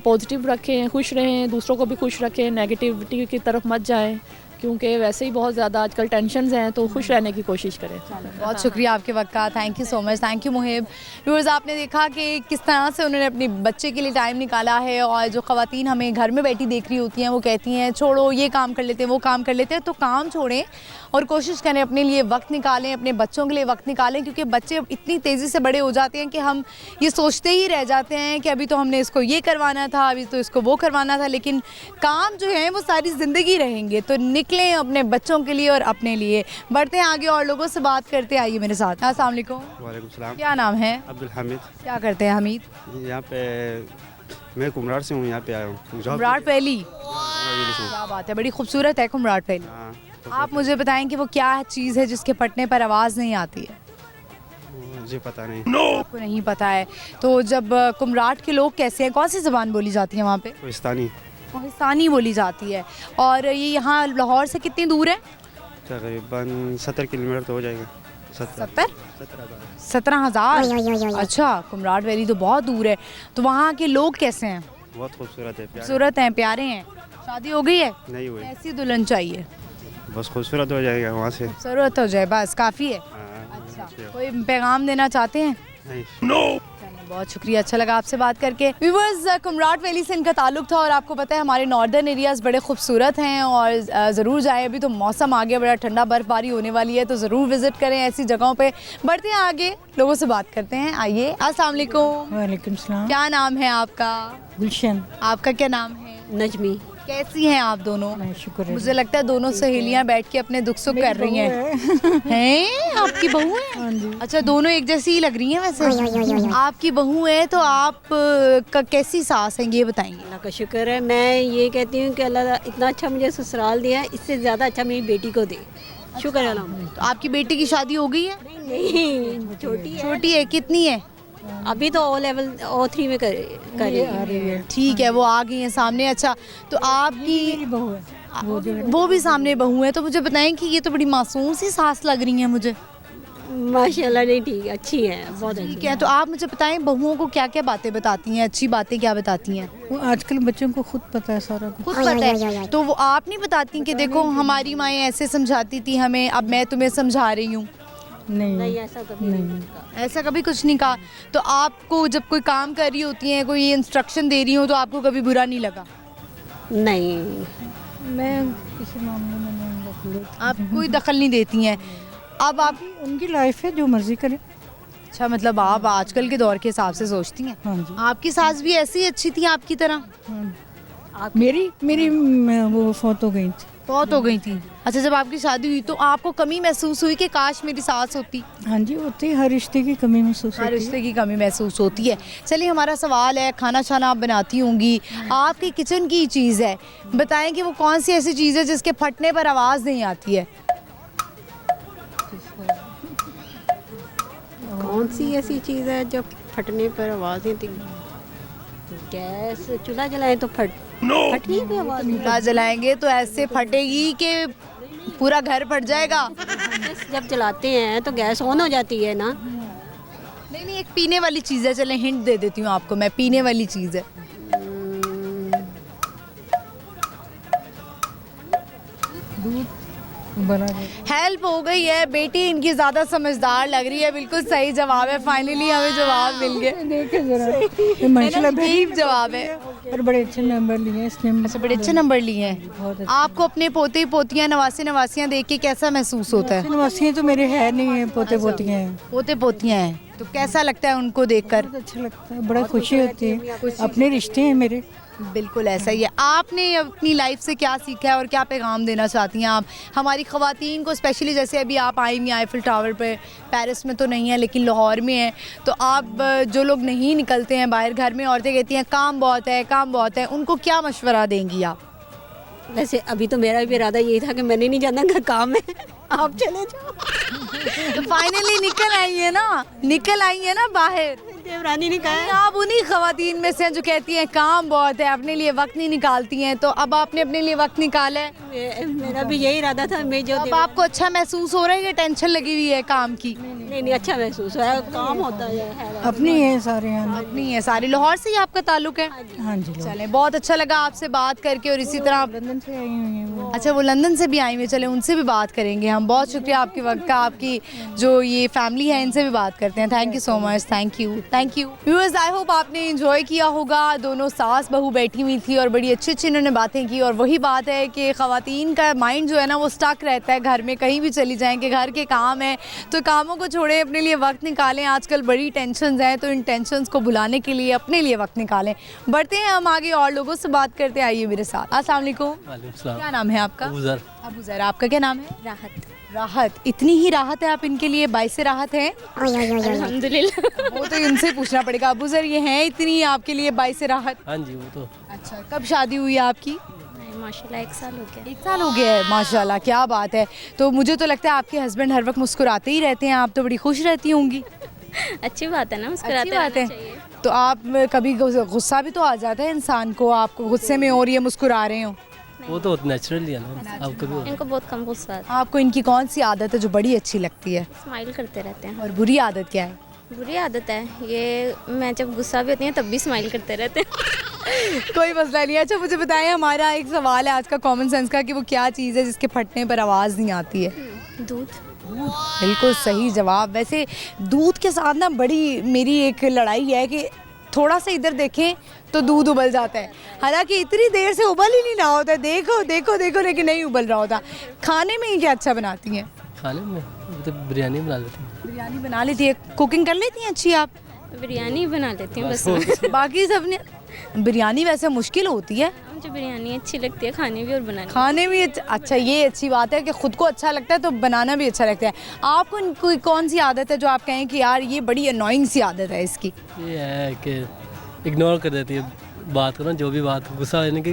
[SPEAKER 10] पॉजिटिव रखें, खुश रहें, दूसरों को भी खुश रखें, नेगेटिविटी की तरफ मत जाएं, क्योंकि वैसे ही बहुत ज़्यादा आजकल टेंशन्स हैं, तो खुश रहने की कोशिश करें।
[SPEAKER 1] बहुत शुक्रिया आपके वक्त का, thank you so much, thank you मुहिब। Viewers, आपने देखा कि किस तरह से उन्होंने अपने बच्चे के लिए टाइम निकाला है। और जो ख़वातीन हमें घर में बैठी देख रही होती हैं, वो कहती हैं छोड़ो ये काम कर लेते हैं, वो काम कर लेते हैं। तो काम छोड़ें और कोशिश करें अपने लिए वक्त निकालें, अपने बच्चों के लिए वक्त निकालें, क्योंकि बच्चे इतनी तेज़ी से बड़े हो जाते हैं कि हम ये सोचते ही रह जाते हैं कि अभी तो हमने इसको ये करवाना था, अभी तो इसको वो करवाना था। लेकिन काम जो है वो सारी ज़िंदगी रहेंगे। तो निकलें अपने बच्चों के लिए और अपने लिए। बढ़ते हैं आगे और लोगों से बात करते हैं, आइए मेरे साथ। अस्सलाम वालेकुम।
[SPEAKER 11] वालेकुम सलाम।
[SPEAKER 1] क्या नाम है?
[SPEAKER 11] अब्दुल हामिद।
[SPEAKER 1] क्या करते हैं हमीद?
[SPEAKER 11] यहाँ पे मैं कुमरार से हूँ, यहाँ पे आया हूँ।
[SPEAKER 1] कुमराट वैली, क्या बात है, बड़ी खूबसूरत है कुमराट वैली।
[SPEAKER 11] हाँ, तो
[SPEAKER 1] आप मुझे बताएं कि वो क्या चीज़ है जिसके फटने पर आवाज़ नहीं आती है?
[SPEAKER 11] मुझे पता नहीं।
[SPEAKER 1] आपको नहीं पता है? तो जब कुमराट के लोग कैसे हैं, कौन सी ज़बान बोली जाती है वहाँ पे?
[SPEAKER 11] कोहिस्तानी।
[SPEAKER 1] कोहिस्तानी बोली जाती है। और ये यहाँ लाहौर से कितनी दूर है?
[SPEAKER 11] तकरीबन 70 किलोमीटर तो हो जाएगा।
[SPEAKER 1] 17,000। अच्छा, कुमराट वैली तो बहुत दूर है। तो वहाँ के लोग कैसे हैं?
[SPEAKER 11] बहुत खूबसूरत है,
[SPEAKER 1] खूबसूरत हैं, प्यारे हैं। शादी हो गई है?
[SPEAKER 11] नहीं हुई।
[SPEAKER 1] ऐसी दुल्हन चाहिए,
[SPEAKER 11] बस खूबसूरत हो जाएगा वहाँ से।
[SPEAKER 1] खूबसूरत हो जाए बस काफ़ी है। अच्छा, कोई पैगाम देना चाहते हैं?
[SPEAKER 11] नहीं।
[SPEAKER 1] बहुत शुक्रिया, अच्छा लगा आपसे बात करके। व्यूअर्स, कुमराट वैली से इनका ताल्लुक था। और आपको पता है हमारे नॉर्दर्न एरियाज़ बड़े खूबसूरत हैं और ज़रूर जाएं। अभी तो मौसम आ गया, बड़ा ठंडा, बर्फ़बारी होने वाली है, तो ज़रूर विज़िट करें ऐसी जगहों पे। बढ़ते हैं आगे, लोगों से बात करते हैं, आइए। अस्सलाम वालेकुम।
[SPEAKER 12] वालेकुम सलाम।
[SPEAKER 1] क्या नाम है आपका?
[SPEAKER 12] गुलशन।
[SPEAKER 1] आपका क्या नाम है?
[SPEAKER 12] नजमी।
[SPEAKER 1] कैसी हैं आप दोनों?
[SPEAKER 12] शुक्र है।
[SPEAKER 1] मुझे लगता है दोनों सहेलियां बैठ के अपने दुख सुख कर रही हैं। हैं? आपकी बहू है?
[SPEAKER 12] हाँ जी।
[SPEAKER 1] अच्छा, दोनों एक जैसी ही लग रही हैं वैसे। आपकी बहू है तो आप का कैसी सास हैं, ये बताएंगे?
[SPEAKER 12] अल्लाह का शुक्र है। मैं ये कहती हूँ कि अल्लाह इतना अच्छा मुझे ससुराल दिया है, इससे ज़्यादा अच्छा मेरी बेटी को दे। शुक्र है अल्लाह।
[SPEAKER 1] तो आपकी बेटी की शादी हो गई है?
[SPEAKER 12] नहीं, छोटी है।
[SPEAKER 1] छोटी है, कितनी है?
[SPEAKER 12] अभी तो O लेवल O3 में कर रही है।
[SPEAKER 1] ठीक है, वो आ गई है सामने। अच्छा, तो आपकी
[SPEAKER 12] बहू है,
[SPEAKER 1] वो भी सामने बहू है। तो मुझे बताएं कि ये तो बड़ी मासूम सी सास लग रही है मुझे।
[SPEAKER 12] माशाल्लाह। नहीं, ठीक, अच्छी है, बहुत
[SPEAKER 1] ठीक है। तो आप मुझे बताएं बहुओं को क्या क्या बातें बताती हैं, अच्छी बातें क्या बताती हैं?
[SPEAKER 12] वो आजकल बच्चों को खुद पता है सारा कुछ।
[SPEAKER 1] खुद पता है? तो वो आप नहीं बताती कि देखो हमारी माएँ ऐसे समझाती थी हमें, अब मैं तुम्हें समझा रही हूँ?
[SPEAKER 12] नहीं, ऐसा कभी नहीं।
[SPEAKER 1] ऐसा कभी कुछ नहीं कहा? तो आपको जब कोई काम कर रही होती हैं, कोई इंस्ट्रक्शन दे रही हो, तो आपको कभी बुरा नहीं लगा?
[SPEAKER 12] नहीं, मैं किसी मामले में नहीं।
[SPEAKER 1] आप कोई दखल नहीं देती हैं? अब आप,
[SPEAKER 12] उनकी लाइफ है, जो मर्जी करें।
[SPEAKER 1] अच्छा, मतलब आप आजकल के दौर के हिसाब से सोचती हैं?
[SPEAKER 12] हाँ जी।
[SPEAKER 1] आपकी सास भी ऐसी अच्छी थी आपकी तरह?
[SPEAKER 12] मेरी वो फौत हो गई थी।
[SPEAKER 1] बहुत हो गई थी। अच्छा, जब आपकी शादी हुई तो आपको कमी महसूस हुई कि काश मेरी सास होती?
[SPEAKER 12] हाँ जी, होती। हर रिश्ते की कमी महसूस
[SPEAKER 1] हर
[SPEAKER 12] होती है।
[SPEAKER 1] रिश्ते की कमी महसूस होती है। चलिए, हमारा सवाल है, खाना शाना आप बनाती होंगी, आपकी किचन की चीज़ है, बताएं कि वो कौन सी ऐसी चीज़ है जिसके फटने पर आवाज़ नहीं आती है?
[SPEAKER 12] कौन सी ऐसी चीज़ है जो फटने पर आवाज़ आती? गैस, चूल्हा जलाएं तो फटनी पे आवाज़।
[SPEAKER 1] चूल्हा जलाएंगे तो ऐसे फटेगी कि पूरा घर फट जाएगा।
[SPEAKER 12] जब जलाते हैं तो गैस ऑन हो जाती है ना।
[SPEAKER 1] नहीं, एक पीने वाली चीज़ है। चलें, हिंट दे देती हूँ आपको मैं, पीने वाली चीज़ है। हेल्प हो गई है, बेटी इनकी ज़्यादा समझदार लग रही है। बिल्कुल सही जवाब है, फाइनली हमें जवाब मिल गए। अजीब जवाब है।
[SPEAKER 12] और बड़े अच्छे नंबर लिए इसने।
[SPEAKER 1] अच्छा, बड़े अच्छे नंबर लिए हैं। आपको अपने पोते पोतियाँ नवासियाँ देख के कैसा महसूस होता है?
[SPEAKER 12] नवासियाँ तो मेरे है नहीं है, पोते पोतियाँ हैं।
[SPEAKER 1] पोते पोतियाँ हैं, तो कैसा लगता है उनको देखकर?
[SPEAKER 12] बहुत अच्छा लगता है, बड़ा खुशी होती है। अपने रिश्ते हैं मेरे।
[SPEAKER 1] बिल्कुल ऐसा ही है। आपने अपनी लाइफ से क्या सीखा है और क्या पैगाम देना चाहती हैं आप हमारी ख़वातीन को, स्पेशली जैसे अभी आप आई हुई आईफिल टावर पे, पेरिस में तो नहीं है लेकिन लाहौर में है, तो आप जो लोग नहीं निकलते हैं बाहर, घर में औरतें कहती हैं काम बहुत है, काम बहुत है, उनको क्या मशवरा देंगी आप?
[SPEAKER 12] वैसे अभी तो मेरा भी इरादा यही था कि मैंने नहीं जाना, घर काम है, आप चले जाओ।
[SPEAKER 1] तो फाइनली निकल आई है ना बाहर।
[SPEAKER 12] देवरानी ने कहा
[SPEAKER 1] आप उन्हीं ख़वातीन में से हैं जो कहती हैं काम बहुत है, अपने लिए वक्त नहीं निकालती हैं, तो अब आपने अपने लिए वक्त निकाला है।
[SPEAKER 12] मेरा भी यही इरादा था। मैं जो
[SPEAKER 1] अब आपको अच्छा महसूस हो रहा है कि टेंशन लगी हुई है काम की?
[SPEAKER 12] नहीं, अच्छा महसूस हो रहा है, काम होता है।
[SPEAKER 4] अपनी है सारे यहाँ,
[SPEAKER 1] अपनी है सारी। लाहौर से ही आपका ताल्लुक है?
[SPEAKER 4] हाँ जी।
[SPEAKER 1] चलें, बहुत अच्छा लगा आपसे बात करके। और इसी तरह
[SPEAKER 4] लंदन से आई हुई हैं।
[SPEAKER 1] अच्छा, वो लंदन से भी आई हुई, चले उनसे भी बात करेंगे हम। बहुत शुक्रिया आपके वक्त का, आपकी जो ये फैमिली है इनसे भी बात करते हैं। Thank you so much, thank you. Viewers, I hope आपने एंजॉय किया होगा। दोनों सास बहू बैठी हुई थी और बड़ी अच्छी अच्छी इन्होंने बातें की। और वही बात है कि ख़वातीन का माइंड जो है ना वो स्टक रहता है घर में, कहीं भी चली जाएँ कि घर के काम है, तो कामों को छोड़ें, अपने लिए वक्त निकालें। आजकल बड़ी टेंशन्स हैं, तो इन टेंशन्स को भुलाने के लिए अपने लिए वक्त निकालें। बढ़ते हैं हम आगे और लोगों से बात करते हैं। आइए मेरे साथ। अस्सलाम वालेकुम। क्या नाम है आपका? अबू ज़र। आपका क्या नाम है? राहत। इतनी ही राहत है आप इनके लिए? 22 राहत है अल्हम्दुलिल्लाह। वो तो इनसे पूछना पड़ेगा। अबू ज़र, ये है इतनी आपके लिए 22 राहत?
[SPEAKER 13] हाँ जी, वो तो।
[SPEAKER 1] अच्छा, कब शादी हुई है आपकी?
[SPEAKER 3] माशाल्लाह 1 साल हो गया।
[SPEAKER 1] 1 साल हो गया है, माशाल्लाह, क्या बात है। तो मुझे तो लगता है आपके हस्बैंड हर वक्त मुस्कुराते ही रहते हैं, आप तो बड़ी खुश रहती होंगी।
[SPEAKER 3] अच्छी बात है ना, मुस्कुराते रहना चाहिए।
[SPEAKER 1] तो आप कभी गुस्सा भी तो आ जाता है इंसान को, आपको गुस्से में और ये मुस्कुरा रहे हो?
[SPEAKER 13] वो तो नेचुरली है ना, आपको भी।
[SPEAKER 3] इनको बहुत कम गुस्सा आता
[SPEAKER 1] है। आपको इनकी कौन सी आदत है जो बड़ी अच्छी लगती है?
[SPEAKER 3] स्माइल करते रहते हैं।
[SPEAKER 1] और बुरी आदत क्या है?
[SPEAKER 3] बुरी आदत है ये, मैं जब गुस्सा भी होती है तब भी स्माइल करते रहते हैं।
[SPEAKER 1] कोई मसला नहीं। अच्छा, मुझे बताएं, हमारा एक सवाल है आज का कॉमन सेंस का कि वो क्या चीज़ है जिसके फटने पर आवाज़ नहीं आती है?
[SPEAKER 3] दूध।
[SPEAKER 1] बिल्कुल सही जवाब। वैसे दूध के साथ ना बड़ी मेरी एक लड़ाई है कि थोड़ा सा इधर देखें तो दूध उबल जाता है, हालांकि इतनी देर से उबल ही नहीं रहा होता है। देखो देखो देखो, लेकिन नहीं उबल रहा होता। खाने में ही क्या अच्छा बनाती हैं?
[SPEAKER 13] खाने में तो बिरयानी बना लेती हैं।
[SPEAKER 1] बिरयानी बना लेती है। कुकिंग कर लेती हैं अच्छी आप?
[SPEAKER 3] बिरयानी बना लेती हूँ बस।
[SPEAKER 1] बाकी सब ने बिरयानी वैसे मुश्किल होती है।
[SPEAKER 3] मुझे बिरयानी अच्छी लगती है खाने भी और बनाने।
[SPEAKER 1] खाने भी अच्छा, ये अच्छी बात है कि खुद को अच्छा लगता है तो बनाना भी अच्छा लगता है। आपको कोई कौन सी आदत है जो आप कहें कि यार ये बड़ी अनोइंग सी आदत है इसकी?
[SPEAKER 13] ये है कि इग्नोर कर देती है बात को ना, जो भी बात गुस्सा आने की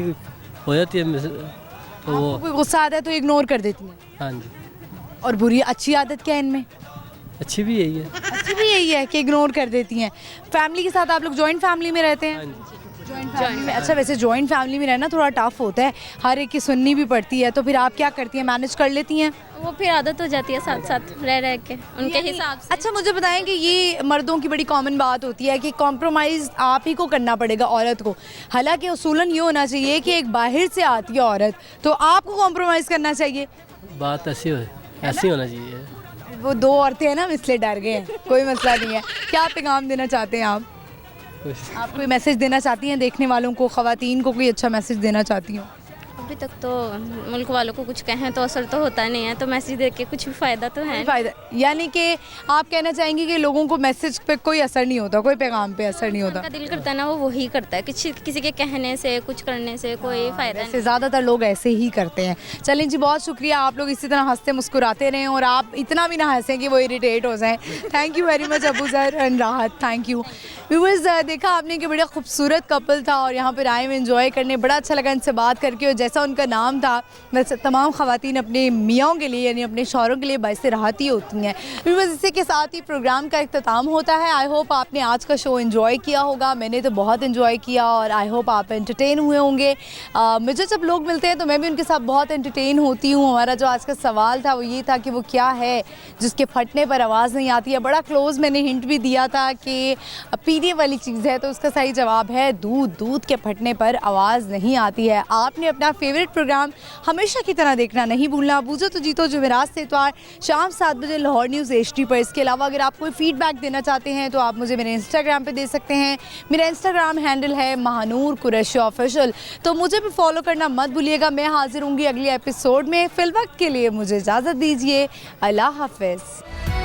[SPEAKER 13] हो जाती है तो वो
[SPEAKER 1] कोई गुस्सा आता है तो इग्नोर कर देती है।
[SPEAKER 13] हाँ जी।
[SPEAKER 1] और बुरी अच्छी आदत क्या है इनमें?
[SPEAKER 13] अच्छी भी यही है।
[SPEAKER 1] अच्छी भी यही है कि इग्नोर कर देती हैं। फैमिली के साथ आप लोग जॉइंट फैमिली में रहते हैं? जॉइंट फैमिली में। अच्छा, वैसे जॉइंट फैमिली में रहना थोड़ा टफ होता है, हर एक की सुननी भी पड़ती है, तो फिर आप क्या करती हैं, मैनेज कर लेती हैं?
[SPEAKER 3] वो फिर आदत हो जाती है साथ साथ रह के उनके हिसाब से।
[SPEAKER 1] अच्छा, मुझे बताएं कि ये मर्दों की बड़ी कॉमन बात होती है कि कॉम्प्रोमाइज़ आप ही को करना पड़ेगा औरत को, हालांकि उसूलन ये होना चाहिए कि एक बाहर से आती है औरत तो आपको कॉम्प्रोमाइज़ करना चाहिए।
[SPEAKER 13] बात ऐसी होना चाहिए।
[SPEAKER 1] वो 2 औरतें हैं ना, इसलिए डर गए हैं। कोई मसला नहीं है। क्या पैगाम देना चाहते हैं आप? आप कोई मैसेज देना चाहती हैं देखने वालों को, ख़वातीन को कोई अच्छा मैसेज देना चाहती हूँ?
[SPEAKER 3] अभी तक तो मुल्क वालों को कुछ कहें तो असर तो होता नहीं है, तो मैसेज दे के कुछ फ़ायदा तो है।
[SPEAKER 1] फ़ायदा यानी कि आप कहना चाहेंगे कि लोगों को मैसेज पे कोई असर नहीं होता, कोई पैगाम पे असर नहीं होता?
[SPEAKER 3] उनका दिल करता है ना, वो वही करता है। किसी के कहने से, कुछ करने से कोई फ़ायदा नहीं।
[SPEAKER 1] ज़्यादातर लोग ऐसे ही करते हैं। चलें जी, बहुत शुक्रिया। आप लोग इसी तरह हंसते मुस्कुराते रहें और आप इतना भी ना हंसें कि वो इरिटेट हो जाएँ। Thank you very much Abu Zar and राहत, थैंक यू। व्यूअर्स, देखा आपने कि बड़ा खूबसूरत कपल था और यहाँ पर आए हुए एंजॉय करने, बड़ा अच्छा लगा इनसे बात करके। और जैसा उनका नाम था वैसे तमाम ख़वातीन अपने मियाँओं के लिए यानी अपने शौहरों के लिए बाइसे राहत ही होती हैं। व्यूअर्स, इसी के साथ ही प्रोग्राम का इख्तिताम होता है। आई होप आपने आज का शो एंजॉय किया होगा। मैंने तो बहुत एंजॉय किया और आई होप आप एंटरटेन हुए होंगे। मुझे जब लोग मिलते हैं तो मैं भी उनके साथ बहुत एंटरटेन होती हूँ। हमारा जो आज का सवाल था वो ये था कि वो क्या है जिसके फटने पर आवाज़ नहीं आती है। बड़ा क्लोज मैंने हिंट भी दिया था कि पीने वाली चीज़ है, तो उसका सही जवाब है दूध। दूध के फटने पर आवाज़ नहीं आती है। आपने अपना फेवरेट प्रोग्राम हमेशा की तरह देखना नहीं भूलना। बूझो तो जीतो जुमेरात से इतवार शाम 7 बजे लाहौर न्यूज़ HD पर। इसके अलावा अगर आप कोई फीडबैक देना चाहते हैं तो आप मुझे मेरे इंस्टाग्राम पे दे सकते हैं। मेरा इंस्टाग्राम हैंडल है महानूर कुरैशी ऑफिशियल, तो मुझे भी फॉलो करना मत भूलिएगा। मैं हाजिर होंगी अगले एपिसोड में। फिल वक्त के लिए मुझे इजाज़त दीजिए। अल्लाह हाफ़िज़।